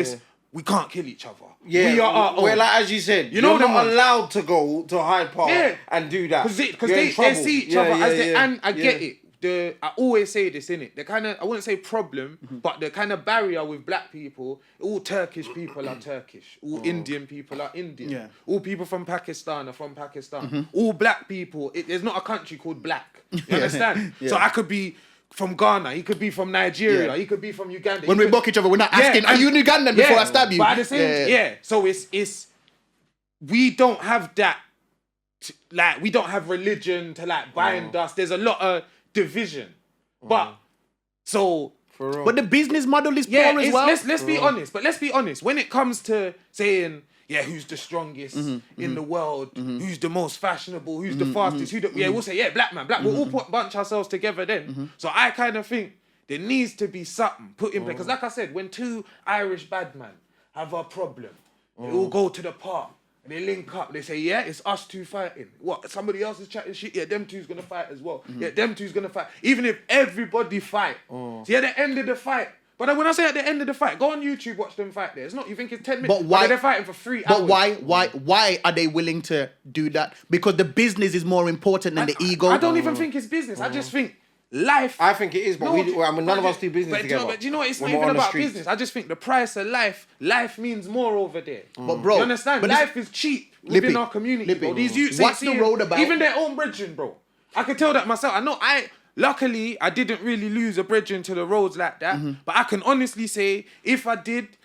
we can't kill each other. Yeah, we are our own. Where, like as you said, you're not allowed to go to Hyde Park and do that because they see each other as they. And I get it. I always say this, innit? The kind of, I wouldn't say problem, but the kind of barrier with black people, all Turkish people are Turkish. All Indian people are Indian. Yeah. All people from Pakistan are from Pakistan. All black people, there's not a country called black. You understand? So I could be from Ghana, he could be from Nigeria, he could be from Uganda. When we buck each other, we're not asking, are you Ugandan before I stab you? But at the same so it's, we don't have that, we don't have religion to bind us. There's a lot of division, but but the business model is poor as well. Let's be honest. But let's be honest. When it comes to saying, who's the strongest in the world, who's the most fashionable, who's the fastest, we'll say, black man. We'll all bunch ourselves together then. So I kind of think there needs to be something put in place. Because like I said, when two Irish bad men have a problem, they all go to the park. And they link up, they say, it's us two fighting. What, somebody else is chatting shit? Yeah, them two's gonna fight as well. Yeah, them two's gonna fight. Even if everybody fight. See, at the end of the fight, but when I say at the end of the fight, go on YouTube, watch them fight there. It's not, you think it's 10 minutes, but why, they're fighting for 3 hours. But why are they willing to do that? Because the business is more important than the ego. I don't even think it's business. I just think life. I think it is, but none of us do business together. But do you know what? It's not even about business. I just think the price of life means more over there. But bro, you understand? But life is cheap within our community, bro. These youths what's the road about? Even their own brethren, bro. I can tell that myself. I know luckily, I didn't really lose a brethren to the roads like that. But I can honestly say, if I did,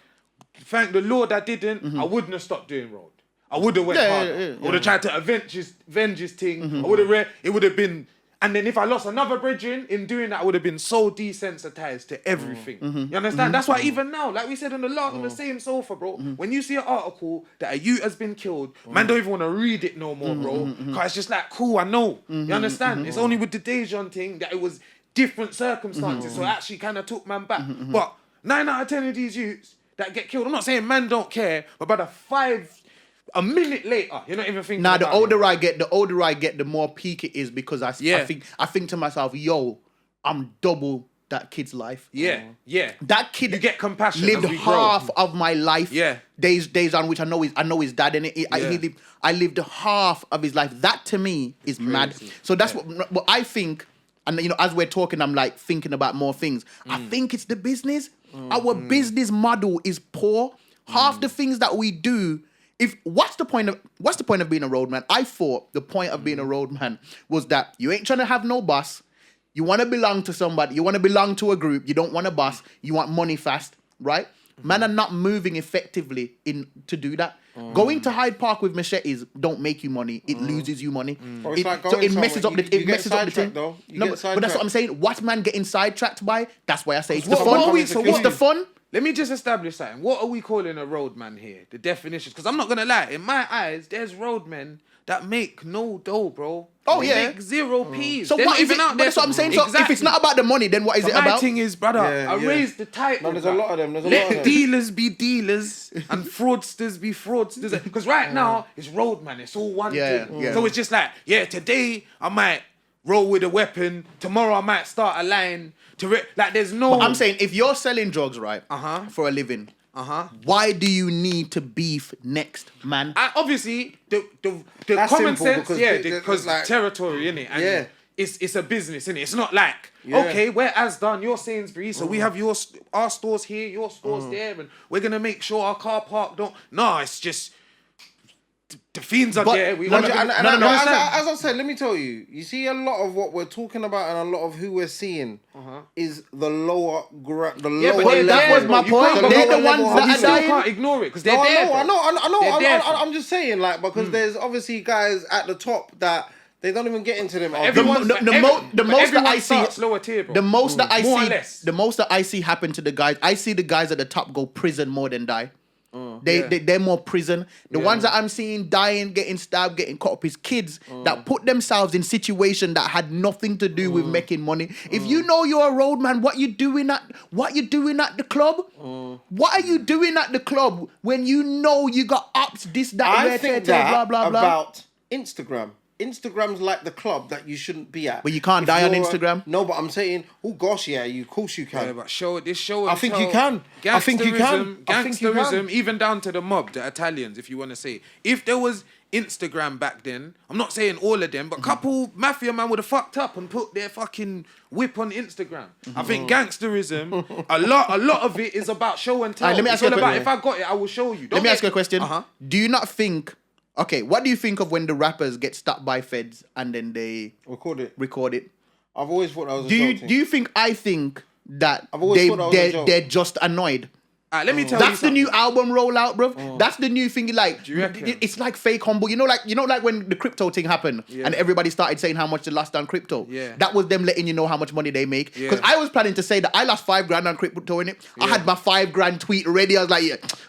thank the Lord I didn't, I wouldn't have stopped doing road. I would have went harder. I would have tried to avenge his thing. I would have it would have been. And then if I lost another brethren in doing that, I would have been so desensitized to everything. You understand? That's why even now, like we said on the same sofa, bro, when you see an article that a youth has been killed, man don't even want to read it no more, bro. Because it's just like, cool, I know. You understand? It's only with the Dejan thing that it was different circumstances. So it actually kind of took man back. But 9 out of 10 of these youths that get killed, I'm not saying man don't care, but by a minute later, you're not even thinking. Now, the older I get, the more peak it is because I think to myself, yo, I'm double that kid's life. Yeah. That kid, you get compassion. Lived half of my life. Yeah. Days on which I know his dad in it. I lived half of his life. That to me is mad. So that's what I think. And as we're talking, I'm like thinking about more things. I think it's the business. Our business model is poor. Half the things that we do. What's the point of being a roadman? I thought the point of being a roadman was that you ain't trying to have no boss. You want to belong to somebody. You want to belong to a group. You don't want a boss. You want money fast, right? Man are not moving effectively to do that. Going to Hyde Park with machetes don't make you money. It loses you money. It messes up the thing. But that's what I'm saying. What man getting sidetracked by? That's why I say it's the fun. What's the fun? Let me just establish something. What are we calling a roadman here? The definitions. Because I'm not going to lie. In my eyes, there's roadmen that make no dough, bro. Oh, they yeah. make zero P's. So They're what is it? out there. That's what I'm saying. So if it's not about the money, then what is it my about? thing is, brother, I raised the title. No, there's a lot of them. Let dealers be dealers and fraudsters be fraudsters. Because right now, it's roadman. It's all one thing. Yeah. So it's just like, today I might roll with a weapon. Tomorrow I might start a line. There's no... But I'm saying, if you're selling drugs, right, for a living, why do you need to beef next, man? Obviously, the common sense, because like, territory, innit? And it's a business, innit? It's not like, okay, we're Asda, you're Sainsbury's, so we have our stores here, your stores there, and we're going to make sure our car park don't... No, it's just... The fiends are there. We want to... As I said, let me tell you. You see, a lot of what we're talking about and a lot of who we're seeing is the lower level. That was my point. They're the ones that you still can't ignore it because they're there. I know. I'm just saying, like, because there's obviously guys at the top that they don't even get into them. The most that I see happen to the guys, I see the guys at the top go prison more than die. They're more prison. The ones that I'm seeing dying, getting stabbed, getting caught up is kids that put themselves in situation that had nothing to do with making money. If you know you're a roadman, what you doing at the club? What are you doing at the club when you know you got ups, this, that, I think that blah, blah, blah. about Instagram. Instagram's like the club that you shouldn't be at. But you can't die on Instagram? No, but I'm saying, oh gosh, of course you can. Yeah, but this show I think you can. I think you can. Gangsterism, even down to the mob, the Italians, if you want to say. If there was Instagram back then, I'm not saying all of them, but couple mafia man would have fucked up and put their fucking whip on Instagram. I think gangsterism, a lot of it is about show and tell. Let me ask you a question. If I got it, I will show you. Let me ask you a question. Do you not think... Okay, what do you think of when the rappers get stopped by feds and then they record it? I've always thought that was a joke. Do you think I think that they're just annoyed? Let me tell you. That's the new album rollout, bro. That's the new thing. Like, it's like fake humble. You know, like when the crypto thing happened and everybody started saying how much they lost on crypto. Yeah. That was them letting you know how much money they make. Because I was planning to say that I lost $5,000 on crypto in it. I had my $5,000 tweet ready. I was like,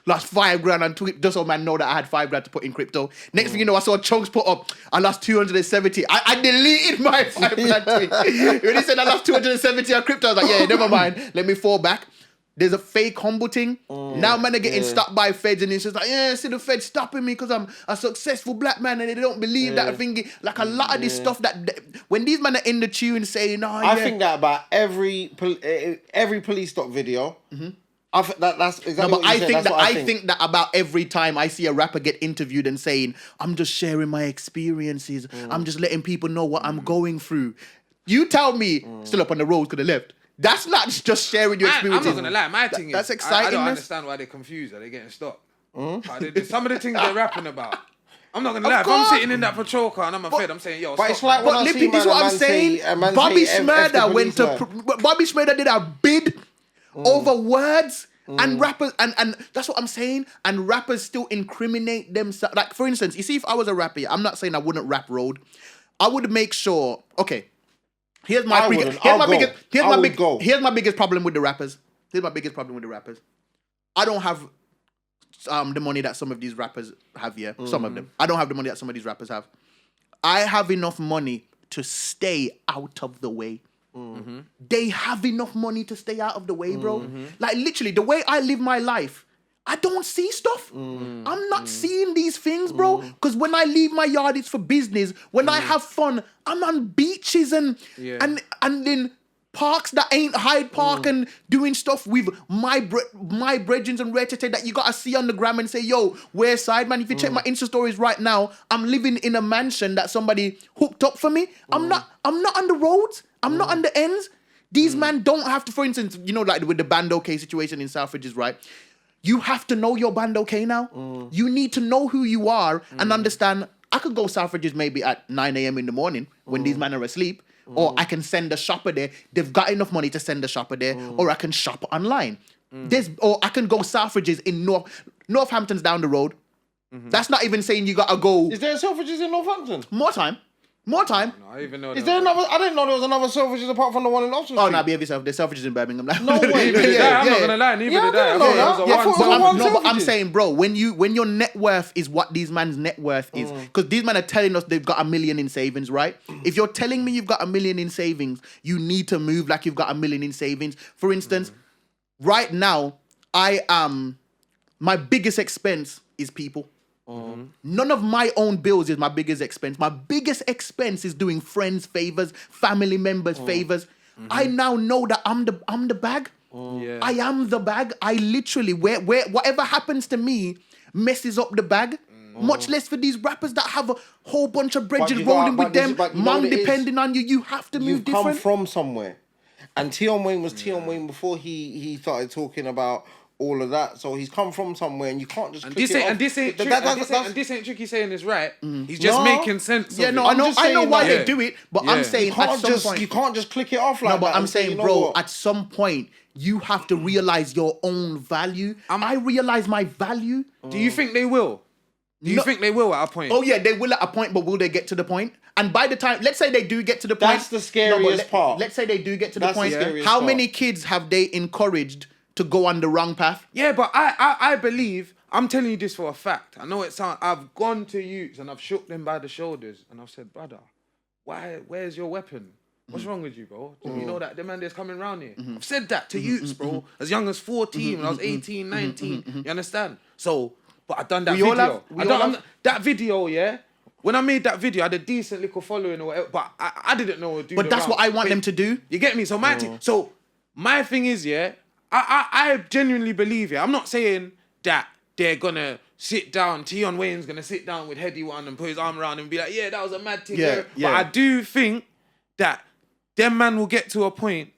lost $5,000 on tweet just so man know that I had $5,000 to put in crypto. Next thing you know, I saw Chunks put up, I lost 270. I deleted my $5,000 tweet. When he said I lost 270 on crypto, I was like, never mind. Let me fall back. There's a fake humble thing. Now men are getting stopped by feds and it's just like, see the feds stopping me because I'm a successful black man and they don't believe that thing. Like a lot of this stuff that when these men are in the tune saying, I think that about every police stop video. I think that's exactly what you said. I think that about every time I see a rapper get interviewed and saying, I'm just sharing my experiences. I'm just letting people know what I'm going through. You tell me, still up on the road to the left. That's not just sharing your experiences. I'm not gonna lie, my thing is exciting. I don't understand why they're confused. Are they getting stopped? Some of the things they're rapping about. I'm not gonna lie. If I'm sitting in that patrol car and I'm a fed, I'm saying, yo, But stop. it's like when I see this is what I'm saying. Bobby Shmurda went to. Bobby Shmurda did a bid over words. And rappers, and that's what I'm saying. And rappers still incriminate themselves. Like, for instance, you see, if I was a rapper, I'm not saying I wouldn't rap road. I would make sure. Okay, here's my biggest problem with the rappers. Here's my biggest problem with the rappers. I don't have the money that some of these rappers have here. Some of them. I don't have the money that some of these rappers have. I have enough money to stay out of the way. Mm-hmm. They have enough money to stay out of the way, bro. Mm-hmm. Like, literally, the way I live my life, I don't see stuff. I'm not seeing these things, bro. Because when I leave my yard, it's for business. When I have fun, I'm on beaches and in parks that ain't Hyde Park and doing stuff with my brethren and Retaliation that you gotta see on the gram and say, yo, where's Sideman? If you check my Insta stories right now, I'm living in a mansion that somebody hooked up for me. I'm not on the roads. I'm not on the ends. These men don't have to, for instance, you know, like with the Band OK situation in Selfridges, right? You have to know your Band OK now. You need to know who you are and understand. I could go Selfridges maybe at 9 a.m. in the morning when these men are asleep. Or I can send a shopper there. They've got enough money to send a shopper there. Or I can shop online. Or I can go Selfridges in Northampton's down the road. That's not even saying you gotta go. Is there a Selfridges in Northampton? More time. No, I even know. Is there another? I didn't know there was another Selfridges apart from the one in Oxford Street. Oh, no, behave yourself. There's Selfridges in Birmingham. No way. I'm not gonna lie. Neither did I. But I'm saying, bro, when your net worth is what these man's net worth is, because these men are telling us they've got $1 million in savings, right? If you're telling me you've got $1 million in savings, you need to move like you've got $1 million in savings. For instance, right now, my biggest expense is people. None of my own bills is my biggest expense. My biggest expense is doing friends favors, family members favors. I now know that I'm the bag. I am the bag. I literally where whatever happens to me messes up the bag. Much less for these rappers that have a whole bunch of bridges rolling with them. Mom depending on you. You have to move different. You've come from somewhere. And Tion Wayne was Tion Wayne before he started talking about all of that, so he's come from somewhere, and you can't just. This ain't tricky saying is right. He's just making sense. Yeah, no, I know why they do it, but I'm saying at some point you can't just click it off like that. No, but I'm saying, bro, at some point you have to realize your own value. I realize my value. Do you think they will? Do you think they will at a point? Oh yeah, they will at a point, but will they get to the point? And by the time, let's say they do get to the point. That's the scariest part. Let's say they do get to the point. How many kids have they encouraged to go on the wrong path? Yeah, but I believe, I'm telling you this for a fact. I know it sounds, I've gone to youths and I've shook them by the shoulders and I've said, brother, where's your weapon? What's wrong with you, bro? You know that the man that's coming around here? I've said that to youths, bro, as young as 14, when I was 18, 19, you understand? So, but I done that video. That video, yeah? When I made that video, I had a decent little following or whatever, but I didn't know what to do. But that's what I want them to do. You get me? So my thing is, yeah, I genuinely believe it. I'm not saying that they're gonna sit down, Tion Wayne's gonna sit down with Heady One and put his arm around him and be like, yeah, that was a mad thing. Yeah. But I do think that them man will get to a point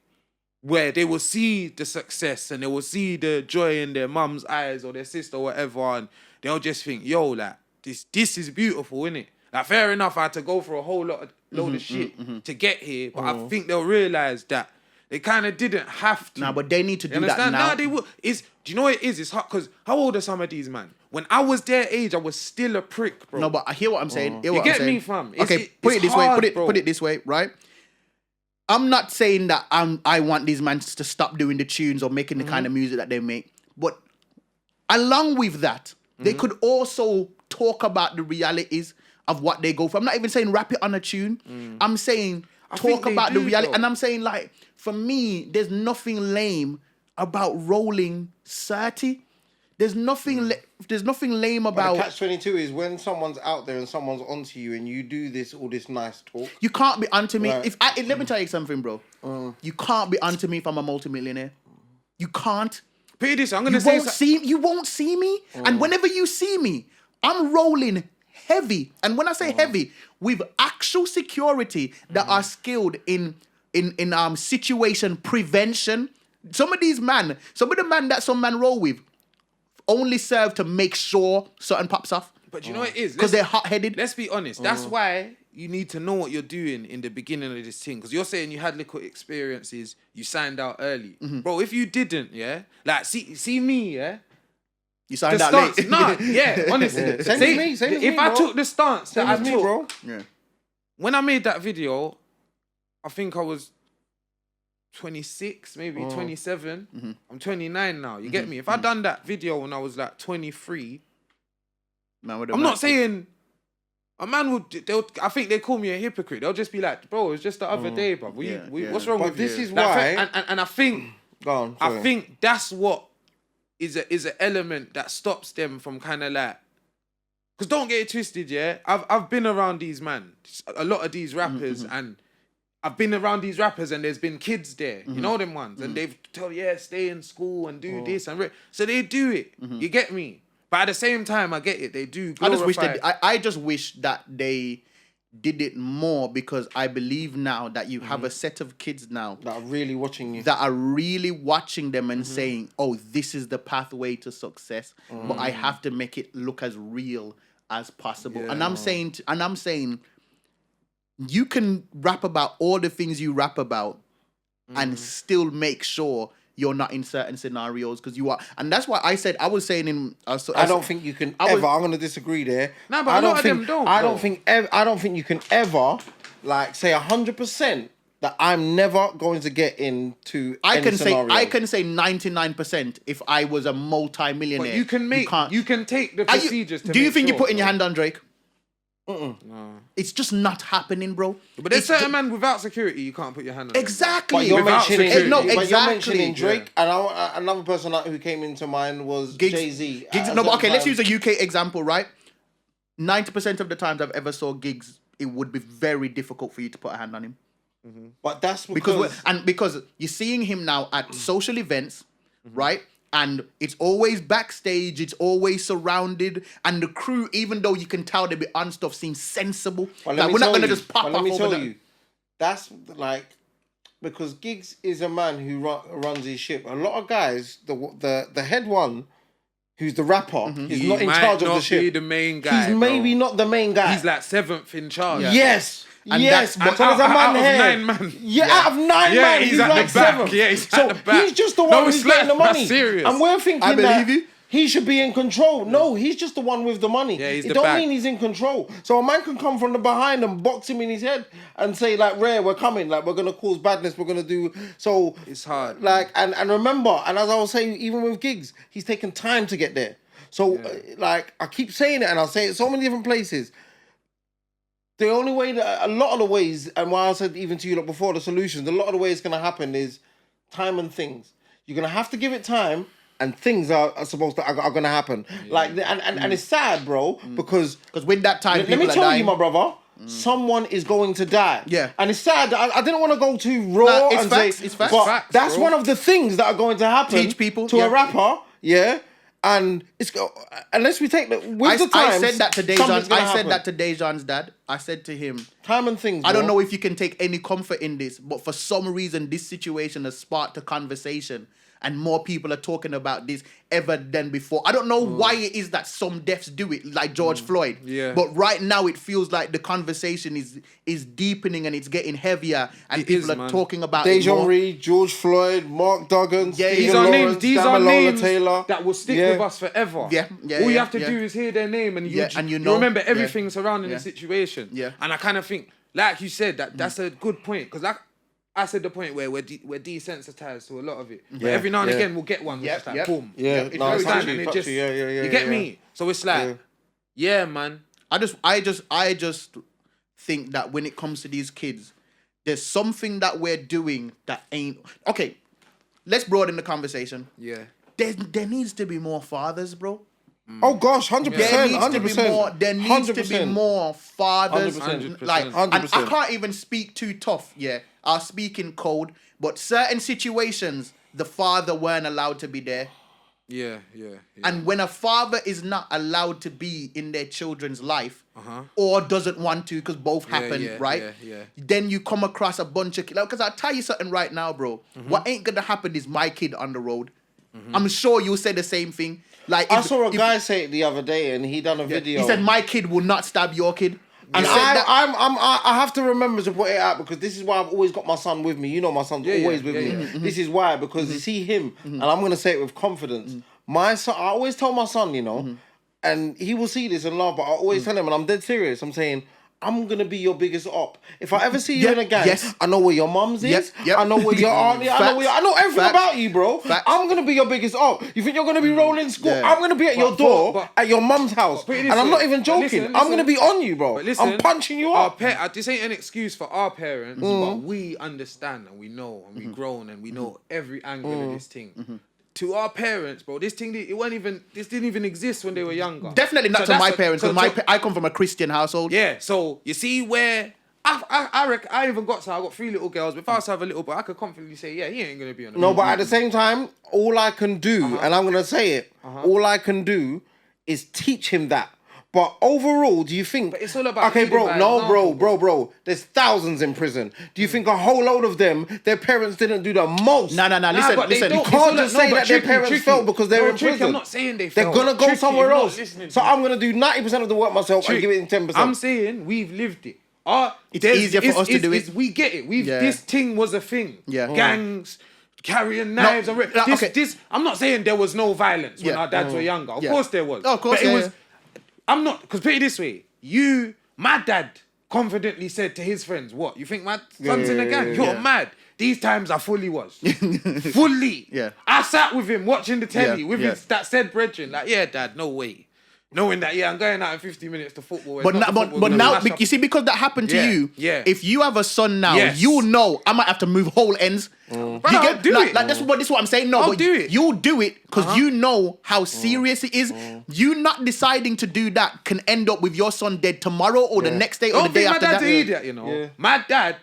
where they will see the success and they will see the joy in their mum's eyes or their sister or whatever, and they'll just think, yo, like, this is beautiful, innit? Like, fair enough, I had to go for a whole load of shit to get here, but I think they'll realise that they kind of didn't have to. Nah, but they need to do that now. Nah, they will. Do you know what it is? It's hard, because how old are some of these, man? When I was their age, I was still a prick, bro. No, but I hear what I'm saying. You get me, fam? Okay, put it this way. Put it this way, right? I'm not saying that I want these men to stop doing the tunes or making the kind of music that they make. But along with that, they could also talk about the realities of what they go for. I'm not even saying rap it on a tune. I'm saying talk about the reality. Though. And I'm saying, like, for me, there's nothing lame about rolling 30. There's nothing lame about... But the catch-22 is when someone's out there and someone's onto you and you do all this nice talk. You can't be onto me. Right. Let me tell you something, bro. You can't be onto me if I'm a multimillionaire. You can't. Put it this way, I'm going to say... You won't see me. And whenever you see me, I'm rolling heavy. And when I say heavy, with actual security that are skilled in situation prevention. Some of the man that some man roll with only serve to make sure something pops off. But you know what it is? Because they're hot-headed. Let's be honest. That's why you need to know what you're doing in the beginning of this thing. Because you're saying you had little experiences, you signed out early. Bro, if you didn't, yeah? Like, see me, yeah? You signed out late. Nah, yeah, honestly. Yeah. Same as me, if I bro. took the stance that I Same as me, took, bro. Yeah. when I made that video, I think I was 26, maybe 27. I'm 29 now. You get me? If I done that video when I was like 23, I'm not saying a man would. I think they call me a hypocrite. They'll just be like, "Bro, it's just the other day, bro. What's wrong with you?" This is Like, why. and I think, Go on, I sorry. think that's what is an element that stops them from kind of like. Because don't get it twisted, yeah. I've been around these man, a lot of these rappers, and I've been around these rappers, and there's been kids there, you know them ones, and they've told stay in school and do this and so they do it. You get me? But at the same time, I get it. They do. Glorify. I just wish that they did it more, because I believe now that you have a set of kids now That are really watching you. that are really watching them and saying, "Oh, this is the pathway to success," but I have to make it look as real as possible. Yeah. And I'm saying, you can rap about all the things you rap about, and still make sure you're not in certain scenarios, because you are. And that's why I was saying I don't think you can ever. I'm going to disagree there. Nah, but I a don't lot of think, them don't, I bro. don't think you can ever like say 100% that I'm never going to get into. I can scenario. say 99% if I was a multi-millionaire. But you can take the procedures. Do you think you're putting your hand? hand on Drake? No. It's just not happening, bro. But there's certain man without security, you can't put your hand on. Exactly. But you're Without mentioning, security. No, but you're exactly. mentioning Drake, and another person who came into mind was Jay-Z. No, but okay, let's use a UK example, right? 90% of the times I've ever saw gigs, it would be very difficult for you to put a hand on him. But that's because Because you're seeing him now at social events, right? And it's always backstage, it's always surrounded, and the crew, even though you can tell they be on stuff, seems sensible. Well, Like, we're not gonna just pop off Let me over tell that. you, that's like because Giggs is a man who runs his ship. A lot of guys, the head one, who's the rapper, is not in charge of the Be ship. the main guy. He's maybe not the main guy. He's like 7th in charge. Yes. And yes, that's- but there's a man out of here. 9 man. Yeah, out of 9 Yeah, man, he's he's at like the back. 7th. Yeah, he's so at the back. he's just the No, one who's it's getting the like- that's money. serious. And we're thinking I believe that you. he should be in control. No, he's just the one with the money. Yeah, he's it the don't bag. mean he's in control. So a man can come from the behind and box him in his head and say like, "Rare, we're coming. Like we're gonna cause badness. We're gonna do." So It's hard. Like and remember, and as I was saying, even with Giggs, he's taken time to get there. So like I keep saying it, and I'll say it so many different places. The only way that a lot of the ways, and what I said even to you like before, the solutions, a lot of the way it's gonna happen is time and things. You're gonna have to give it time, and things are supposed to are gonna happen. Like and it's sad, bro, because with that time, let people me are tell dying. you, my brother. Someone is going to die. Yeah. And it's sad. I didn't want to go too raw Nah, it's and facts, say, it's facts. but Facts, that's bro. one of the things that are going to happen Teach people, to yeah. a rapper. Yeah. And it's unless we take the with the I time. said that to Dejan's dad. I said to him, time and things. I don't bro. know if you can take any comfort in this, but for some reason, this situation has sparked a conversation, and more people are talking about this ever than before. I don't know why it is that some deaths do it, like George Floyd. Yeah. But right now, it feels like the conversation is deepening and it's getting heavier, and It people is, are man. talking about it Dejan more. Reed, George Floyd, Mark Duggan, Yeah, Stephen These are Lawrence, names. These are Damilola names Taylor. that will stick Yeah. with us forever. Yeah, yeah, All you yeah, have to yeah. do is hear their name, and Yeah, and you you know. remember Yeah. everything surrounding Yeah. the situation. Yeah. And I kind of think, like you said, that's a good point, because like I said, the point where we're desensitized to a lot of it. But every now and yeah. again, we'll get one. Yep, Just like yep. boom. Yeah, It's no, very it's Time, touchy, and it touchy. just Yeah. you get me. So it's like, yeah, man. I just think that when it comes to these kids, there's something that we're doing that ain't okay. Let's broaden the conversation. Yeah. There needs to be more fathers, bro. Oh gosh, 100%, There needs 100%. to be more. There needs to be 100%. more fathers. 100%. Like, and 100%. I can't even speak too tough. Yeah, I'll speak in code. But certain situations, the father weren't allowed to be there. Yeah. And when a father is not allowed to be in their children's life, Uh-huh. or doesn't want to, because both happen, yeah, right? yeah. Then you come across a bunch of kids. Because I'll tell you something right now, bro. Mm-hmm. What ain't gonna happen is my kid on the road. I'm sure you'll say the same thing. Like I saw a guy say it the other day, and he done a video. He said, "My kid will not stab your kid." And I have to remember to put it out because this is why I've always got my son with me. You know, my son's always with me. This is why, because you see him, and I'm gonna say it with confidence. My son, I always tell my son, you know, and he will see this and laugh, but I always tell him, and I'm dead serious. I'm saying, I'm gonna be your biggest op. If I ever see you in a gang, I know where your mum's is. I know where your aunt is. I know everything about you, bro. I'm gonna be your biggest op. You think you're gonna be rolling school? I'm gonna be at your door at your mum's house, and I'm not even joking. I'm gonna be on you, bro. I'm punching you up. This ain't an excuse for our parents, but we understand and we know and we grown and we know every angle of this thing. To our parents, bro, this thing, this didn't even exist when they were younger. Definitely not to my parents, because I come from a Christian household. Yeah, so you see where I reckon I even got 3 little girls. But if I was to have a little boy, I could confidently say, yeah, he ain't gonna be on the No, but at the same time, all I can do, and I'm gonna say it, all I can do is teach him that. But overall, do you think... But it's all about... Okay, bro, bro. There's thousands in prison. Do you think a whole load of them, their parents didn't do the most? No. Listen. You can't just say that their parents felt because they're in prison. I'm not saying they felt. They're going to go somewhere else. So I'm going to do 90% of the work myself and give it 10%. I'm saying we've lived it. It's easier for us to do it. We get it. This thing was a thing. Yeah. Gangs... carrying knives and... I'm not saying there was no violence when our dads were younger. Of course there was. Of course, but it was... I'm not, because put it this way, my dad confidently said to his friends, what, you think my son's in a gang? You're mad. These times I fully was. Fully. Yeah. I sat with him watching the telly with that said brethren, like, yeah, dad, no way. Knowing that, I'm going out in 50 minutes to football. But now, you see, because that happened to you, if you have a son now, you'll know I might have to move whole ends. But I'll do it. Like, this is what I'm saying. No, I'll but do it. You'll do it because you know how serious it is. You not deciding to do that can end up with your son dead tomorrow or the next day or the day after that. My dad's an idiot, you know. Yeah. My dad,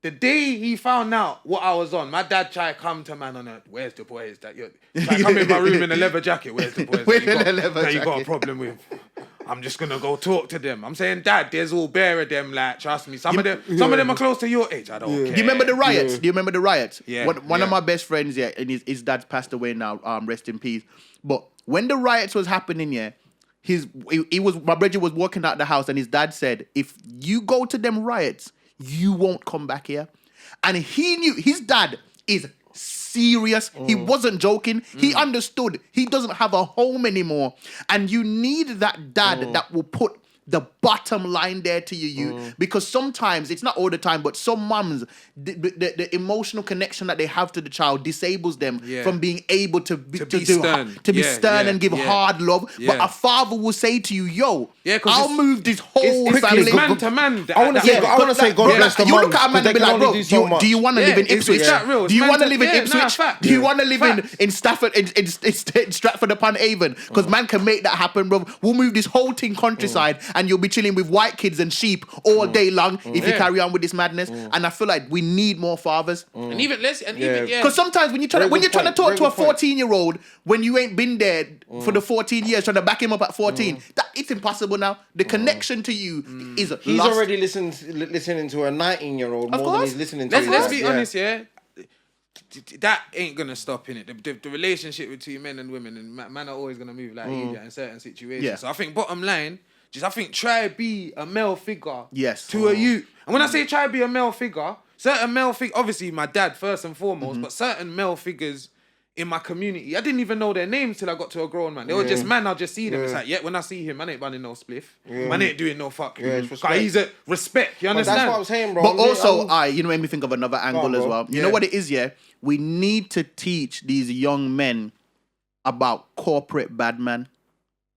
the day he found out what I was on, my dad tried to come to man on where's the boys that you're... come in my room in a leather jacket, where's the boys that you got a problem with? I'm just gonna go talk to them. I'm saying, Dad, there's all bare of them. Like, trust me. Some of them are close to your age. I don't care. Do you remember the riots? Do you remember the riots? Yeah. One of my best friends, and his dad's passed away now. Rest in peace. But when the riots was happening, my brother was walking out the house, and his dad said, "If you go to them riots, you won't come back here." And he knew his dad is serious. He wasn't joking. He understood. He doesn't have a home anymore. And you need that dad that will put the bottom line there to you, because sometimes, it's not all the time, but some mums, the emotional connection that they have to the child disables them from being able to be stern and give hard love. But a father will say to you, yo, I'll move this whole family. Man to man. I want to say God bless the you look at a man and be like, bro, do you want to live in Ipswich? Do you want to live in Ipswich? Do you want to live in Stafford, in Stratford upon Avon? Because man can make that happen, bro. We'll move this whole thing countryside and you'll be chilling with white kids and sheep all day long if you carry on with this madness. And I feel like we need more fathers. And even because sometimes when you're trying to talk to a 14-year-old when you ain't been there for the 14 years, trying to back him up at 14, that it's impossible now. The connection to you is he's lost. already listening to a 19-year-old more than he's listening to. Let's be honest, that ain't gonna stop in it. The relationship between men and women, and man are always gonna move like idiot in certain situations. So I think bottom line, try to be a male figure to a youth. And when I say try to be a male figure, certain male figures, obviously my dad first and foremost, but certain male figures in my community, I didn't even know their names till I got to a grown man. They were just man, I'll just see them. It's like, when I see him, man ain't running no spliff. Man ain't doing no fuck. He's a respect, you understand? That's what I'm saying, bro. But also, made me think of another angle as well. You know what it is, we need to teach these young men about corporate bad man.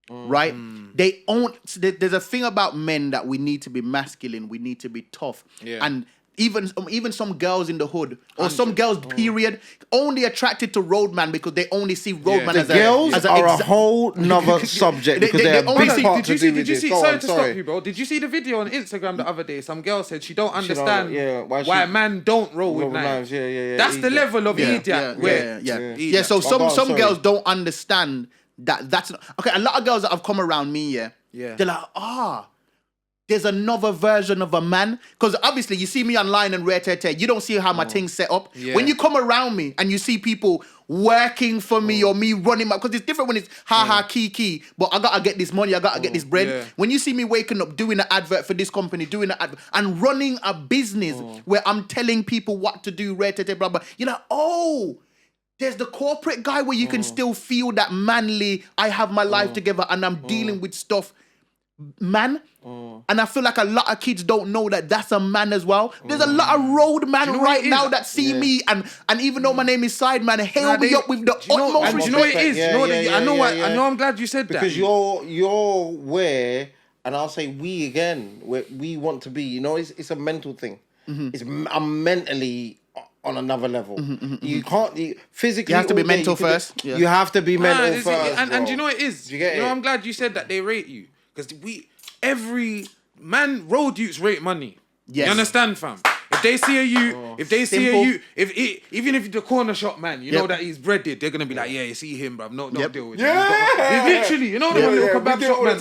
Right? There's a thing about men that we need to be masculine, we need to be tough. And even some girls in the hood, or some girls, period, only attracted to roadman because they only see roadman as a whole nother subject because they're a big part to do with this. Sorry to stop you, bro. Did you see the video on Instagram the other day? Some girl said she don't understand why men don't roll with knives. That's the level of idiot. So some girls don't understand that's not, okay. A lot of girls that have come around me, they're like, there's another version of a man. Because obviously you see me online and you don't see how my thing's set up. Yeah. When you come around me and you see people working for me or me running my, because it's different when it's key, but I gotta get this money, I gotta get this bread. Yeah. When you see me waking up doing an advert for this company, doing an advert and running a business where I'm telling people what to do, blah, blah, you're like, oh, there's the corporate guy where you can still feel that manly, I have my life together and I'm dealing with stuff, man. And I feel like a lot of kids don't know that that's a man as well. There's a lot of road man right now that see me and even though my name is Sideman, hail me up with the utmost respect. You know what it is? I know I'm glad you said that. Because you're where, and I'll say we again, where we want to be, you know, it's a mental thing. I'm mentally on another level. You can't physically. You have to be mental first. You have to be mental first. And you know what it is? You get it? I'm glad you said that they rate you. Because every man, road youths rate money. Yes. You understand, fam? If they see a youth, even if the corner shop man, you know that he's breaded, they're gonna be like, yeah, you see him, bruv, no deal with him. He's literally, you know the little kebab shop man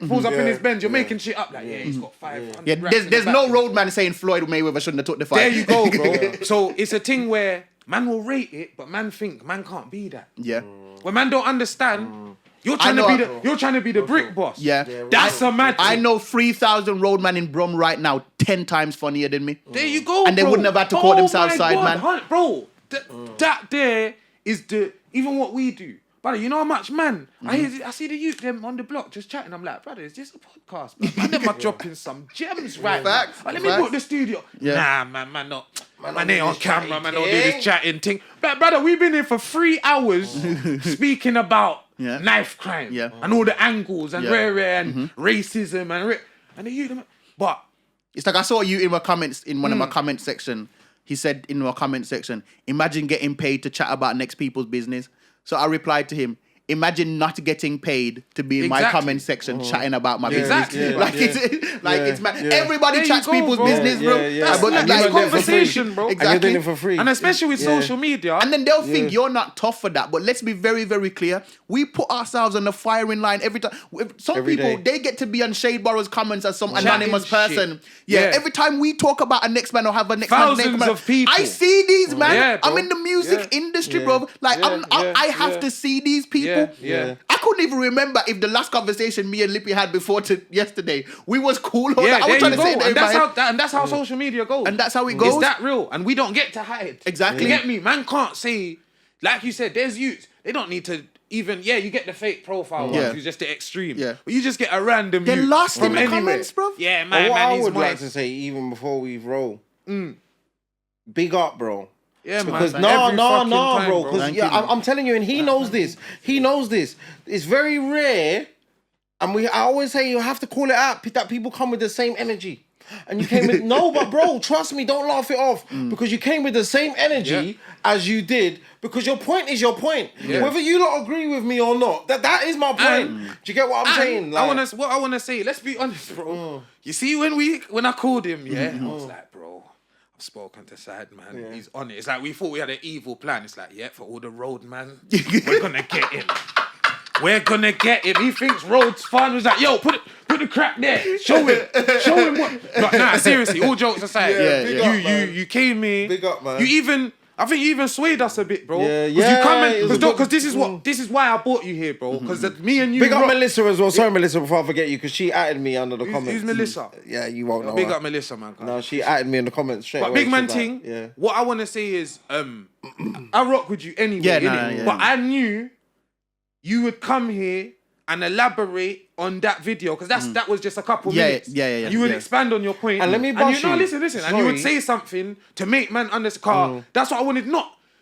pulls up in his Benz, you're making shit up like, yeah, he's got 500. Yeah, there's no road man saying Floyd Mayweather shouldn't have took the fight. There you go, bro. So it's a thing where man will rate it, but man think man can't be that. Yeah. When man don't understand. You're trying to be the brick boss. Yeah. That's a mad thing. I know 3,000 roadman in Brum right now 10 times funnier than me. There you go, and they wouldn't have had to call themselves Sideman. Bro, that there is even what we do. Brother, you know how much, man? I see the youth them on the block just chatting. I'm like, brother, is this a podcast? Man, them are dropping some gems right now. Let me book the studio. Yeah. Nah, man, not. Man, ain't on camera, man, don't do this chatting thing. But, brother, we've been here for 3 hours speaking about knife crime and all the angles and rare and racism and the youth. But it's like I saw you in my comments in one of my comment section. He said in my comment section, imagine getting paid to chat about next people's business. So I replied to him, imagine not getting paid to be in my comment section chatting about my business. It's everybody chats people's business, bro. That's like conversation, bro. Exactly. And you're doing it for free. And especially with social media. And then they'll think you're not tough for that. But let's be very, very clear. We put ourselves on the firing line every time. Some people, they get to be on Shade Borrow's comments as some anonymous person. Every time we talk about a next man or have a next man name, of people. I see these, man. Yeah, I'm in the music industry, bro. Like, I have to see these people. Yeah. I couldn't even remember if the last conversation me and Lippy had before yesterday, we was cool. I was trying to say that. And that's how social media goes. And that's how it goes. It's that real. And we don't get to hide. Exactly. You get me? Man can't say, like you said, there's youths. They don't need to even, you get the fake profile ones, who's just the extreme. Yeah. But you just get a random They're youth lost from in the anywhere. comments, bro. Yeah, man. What I he's would like mine. to say, even before we roll, big up, bro. Yeah, because man. no, bro. Because I'm telling you, and he knows this. He knows this. It's very rare, and I always say you have to call it out that people come with the same energy. And you came with but bro, trust me, don't laugh it off because you came with the same energy as you did. Because your point is your point. Yeah. Whether you lot agree with me or not, that is my point. Do you get what I'm saying? Like, what I wanna say. Let's be honest, bro. You see, when I called him, I was like, bro. Spoken to Sideman. Yeah. He's on it. It's like we thought we had an evil plan. It's like, for all the road, man, we're gonna get him. We're gonna get him. He thinks road's fun. He's like, yo, put the crack there. Show him what. But nah, seriously, all jokes aside, you came here. Big up, man. I think you even swayed us a bit, bro. Because this is why I brought you here, bro. Because me and you. Big up Melissa as well. Sorry, Melissa, before I forget you, because she added me under the comments. Who's Melissa? Yeah, you won't know. Big up Melissa, man. No, she added me in the comments straight away. But big man thing. What I want to say is, I rock with you anyway. But I knew you would come here and elaborate on that video because that was just a couple minutes. You would expand on your point. And let me bust you. Listen. Sorry. And you would say something to make man understand. That's what I wanted. And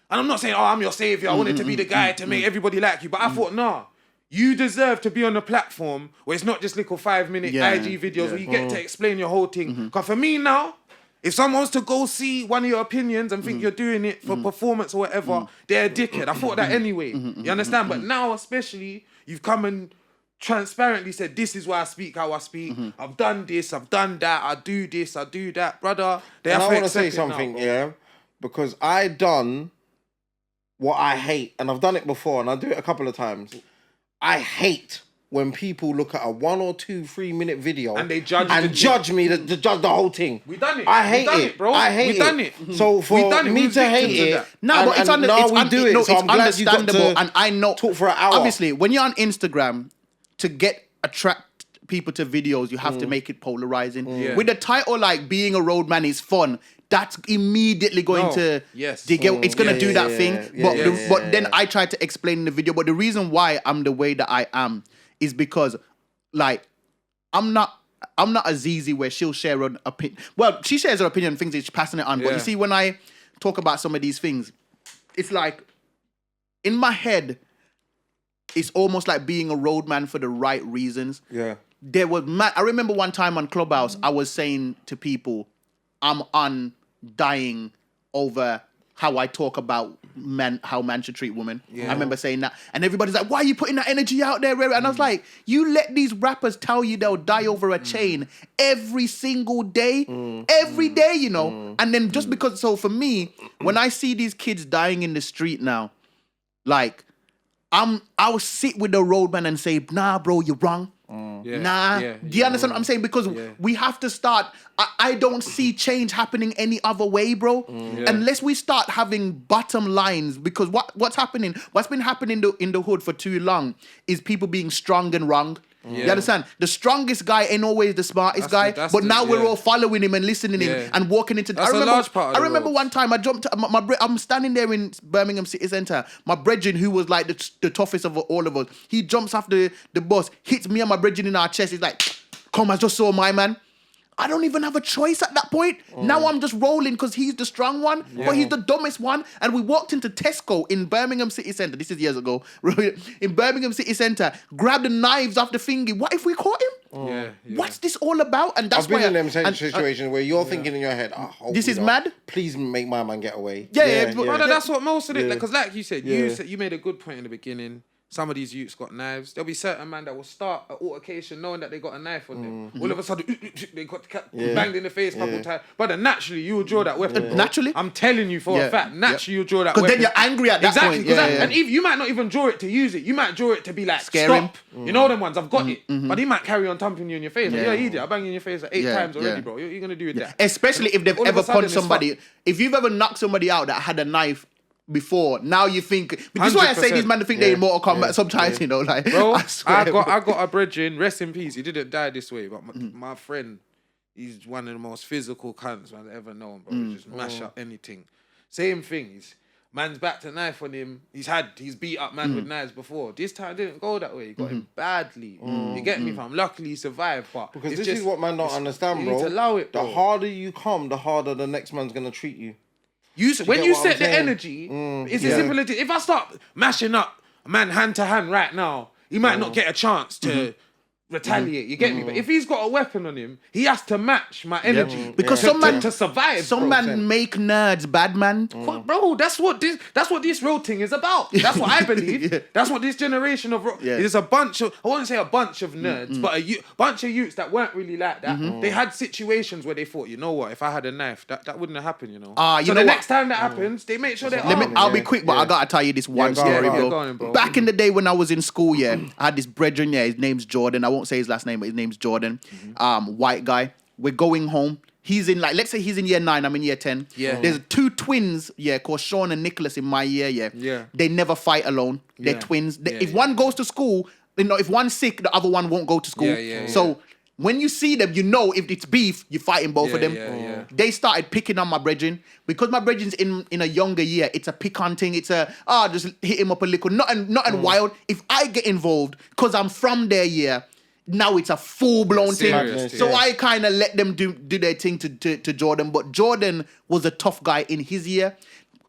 I'm not saying, I'm your savior. I wanted to be the guy to make everybody like you. But I thought, you deserve to be on a platform where it's not just little 5-minute IG videos where you get to explain your whole thing. Because for me now, if someone wants to go see one of your opinions and think you're doing it for performance or whatever, they're a dickhead. I thought that anyway. You understand? But now especially, you've come and transparently said, this is why I speak how I speak. I've done this, I've done that, I do this, I do that. Brother, they have to accept it now. I want to say something, because I done what I hate, and I've done it before, and I do it a couple of times. I hate when people look at a 1 or 2, 3 minute video and they judge me, to judge the whole thing. We done it. I hate it, bro. I hate we done it. So for me to hate it, no, but it's understandable, and I know. Talk for an hour. Obviously, when you're on Instagram, to attract people to videos, you have to make it polarizing. Yeah. With the title like "Being a Roadman is Fun," that's immediately going to it's going to do that thing. But then I tried to explain in the video. But the reason why I'm the way that I am is because, like, I'm not as easy where she'll share an opinion. Well, she shares her opinion on things she's passing it on. But you see, when I talk about some of these things, it's like in my head, it's almost like being a roadman for the right reasons. Yeah. I remember one time on Clubhouse, I was saying to people, I'm undying over how I talk about how man should treat women. Yeah. I remember saying that. And everybody's like, why are you putting that energy out there? And I was like, you let these rappers tell you they'll die over a chain every single day. Every day, you know. And then just because, so for me, when I see these kids dying in the street now, like, I'll sit with the roadman and say, nah, bro, you're wrong. Do you understand what I'm saying? Because we have to start. I don't see change happening any other way, bro. Unless we start having bottom lines. Because what's been happening in the hood for too long is people being strong and wrong. You understand? The strongest guy ain't always the smartest guy, but now we're all following him and listening him and walking into. That's a large part of I remember one time I jumped. I'm standing there in Birmingham City Centre. My brethren, who was like the toughest of all of us, he jumps off the bus, hits me and my brethren in our chest. He's like, "Come, I just saw my man." I don't even have a choice at that point. Now I'm just rolling because he's the strong one, but he's the dumbest one. And we walked into Tesco in Birmingham City Centre. This is years ago. In Birmingham City Centre, grabbed the knives off the thingy. What if we caught him? What's this all about? And that's I've been in them situations where you're thinking in your head, this is mad. Please make my man get away. But that's what most of it. Because like you said, you made a good point in the beginning. Some of these youths got knives. There'll be certain man that will start an altercation knowing that they got a knife on them. All of a sudden, they got banged in the face a couple times. But then naturally, you will draw that weapon. Bro. Naturally? I'm telling you for a fact, naturally you'll draw that weapon. Because then you're angry at that point. And if you might not even draw it to use it. You might draw it to be like, scare stop. him. You know them ones, I've got it. But he might carry on thumping you in your face. Like, idiot, I banged you in your face like 8 times already, bro. You're going to do with that. Especially if they've ever punched somebody. If you've ever knocked somebody out that had a knife before, now you think. This is why I say these men think they're in Mortal Kombat sometimes, you know, like. Bro, I got a brethren, rest in peace. He didn't die this way, but my friend, he's one of the most physical cunts I've ever known, bro. He just mash up anything. Same thing. Man's back to knife on him. He's beat up man with knives before. This time didn't go that way. He got him badly. You get me, fam? Luckily he survived, but because this is what man don't understand, bro. You need to allow it, bro. The harder you come, the harder the next man's gonna treat you. When you set the energy, it's as simple as if I start mashing up a man hand to hand right now, he might not get a chance to retaliate. You get me? But if he's got a weapon on him, he has to match my energy because some man to survive. Some man make nerds bad, man. Bro, that's what this road thing is about. That's what I believe. That's what this generation of there's a bunch of, I wouldn't say a bunch of nerds, but a bunch of youths that weren't really like that. They had situations where they thought, you know what, if I had a knife, that wouldn't have happened, you know. So the next time that happens, they make sure they're armed. I'll be quick, but I gotta tell you this one story, bro. Go on, bro. Back in the day when I was in school, I had this brethren, his name's Jordan. I won't say his last name, but his name's Jordan. White guy. We're going home. He's in let's say he's in year 9, I'm in year 10. Yeah. There's 2 twins, called Sean and Nicholas in my year, Yeah. They never fight alone. They're twins. If one goes to school, if one's sick, the other one won't go to school. So when you see them, you know if it's beef, you're fighting both of them. They started picking on my brethren. Because my brethren's in a younger year, it's a pick on thing. It's just hit him up a little. Nothing wild. If I get involved, because I'm from their year, now it's a full-blown thing. So I kind of let them do their thing to Jordan. But Jordan was a tough guy in his year.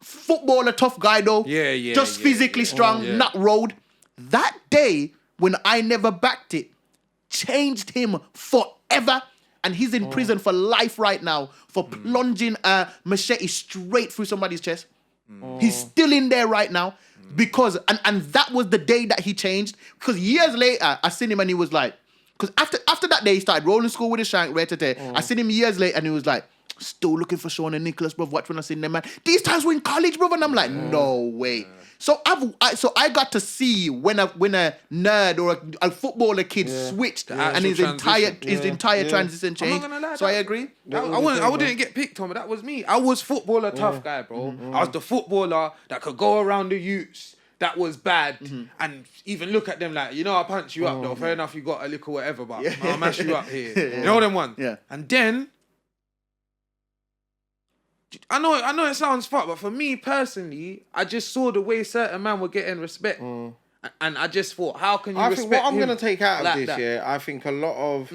Footballer, tough guy though. Just physically strong, not road. That day, when I never backed it, changed him forever. And he's in prison for life right now for plunging a machete straight through somebody's chest. He's still in there right now. Because, and that was the day that he changed. Because years later, I seen him and he was like, because after that day, he started rolling school with a shank, I seen him years later and he was like, Still looking for Sean and Nicholas, bro. Watch when I seen them, man. These times we're in college, bro, and I'm like, no way. So I got to see when a nerd or a footballer kid switched and his entire transition changed. I'm not gonna lie, so I agree. I wouldn't get picked on, but that was me. I was footballer tough guy, bro. I was the footballer that could go around the youths that was bad and even look at them like, you know, I'll punch you up though. Fair enough, you got a little whatever, but I'll mash you up here. You know them one? Yeah. And then I know it sounds fucked, but for me personally, I just saw the way certain men were getting respect. And I just thought, how can you respect think what I'm him going to take out of like this, that? I think a lot of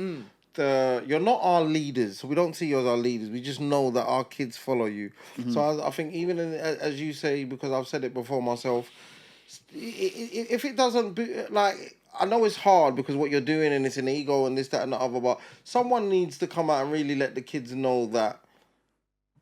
you're not our leaders, so we don't see you as our leaders. We just know that our kids follow you. So I think even as you say, because I've said it before myself, if it doesn't, like, I know it's hard because what you're doing and it's an ego and this, that and the other, but someone needs to come out and really let the kids know that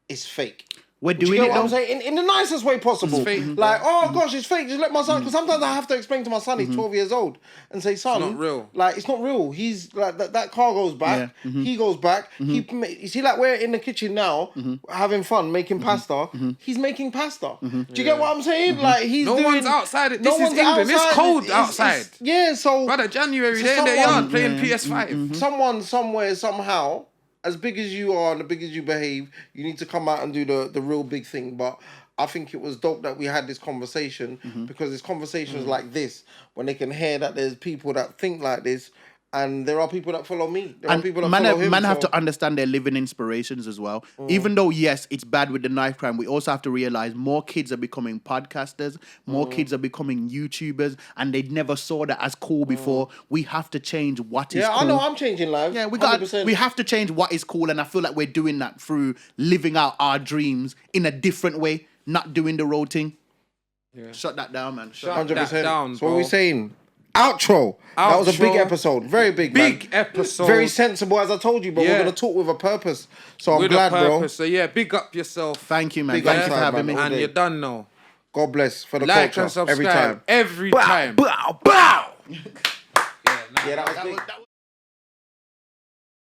it's fake. We're doing you it what I'm saying? In the nicest way possible. It's fake. Like, oh gosh, it's fake. Just let my son. Because sometimes I have to explain to my son, he's 12 years old, and say, son, It's not real. Like, it's not real. He's like that car goes back. He goes back. You see, like we're in the kitchen now, having fun, making pasta. He's making pasta. Do you get what I'm saying? Like he's No doing. one's outside. This no is one's England. It's outside. cold outside. Yeah, so Brother, January, So they're in their someone- yard playing PS5. someone somewhere somehow, as big as you are and as big as you behave, you need to come out and do the real big thing. But I think it was dope that we had this conversation because it's conversations like this when they can hear that there's people that think like this and there are people that follow me. There are people that follow him. Man have to understand their living inspirations as well. Even though, yes, it's bad with the knife crime, we also have to realize more kids are becoming podcasters, more kids are becoming YouTubers, and they never saw that as cool before. We have to change what is cool. Yeah, I know I'm changing lives. Yeah, 100%. we have to change what is cool, and I feel like we're doing that through living out our dreams in a different way, not doing the road thing. Yeah. Shut that down, man. Shut that down, So what are we saying? Outro. That was a big episode. Very big, man. Big episode. Very sensible, as I told you, but we're going to talk with a purpose. So I'm glad, bro. So yeah, big up yourself. Thank you, man. Big Thank up you for time, having man. me. And you're done now. God bless for the Like culture. and subscribe. Every time. Every time. Bow, bow. Yeah, that was big.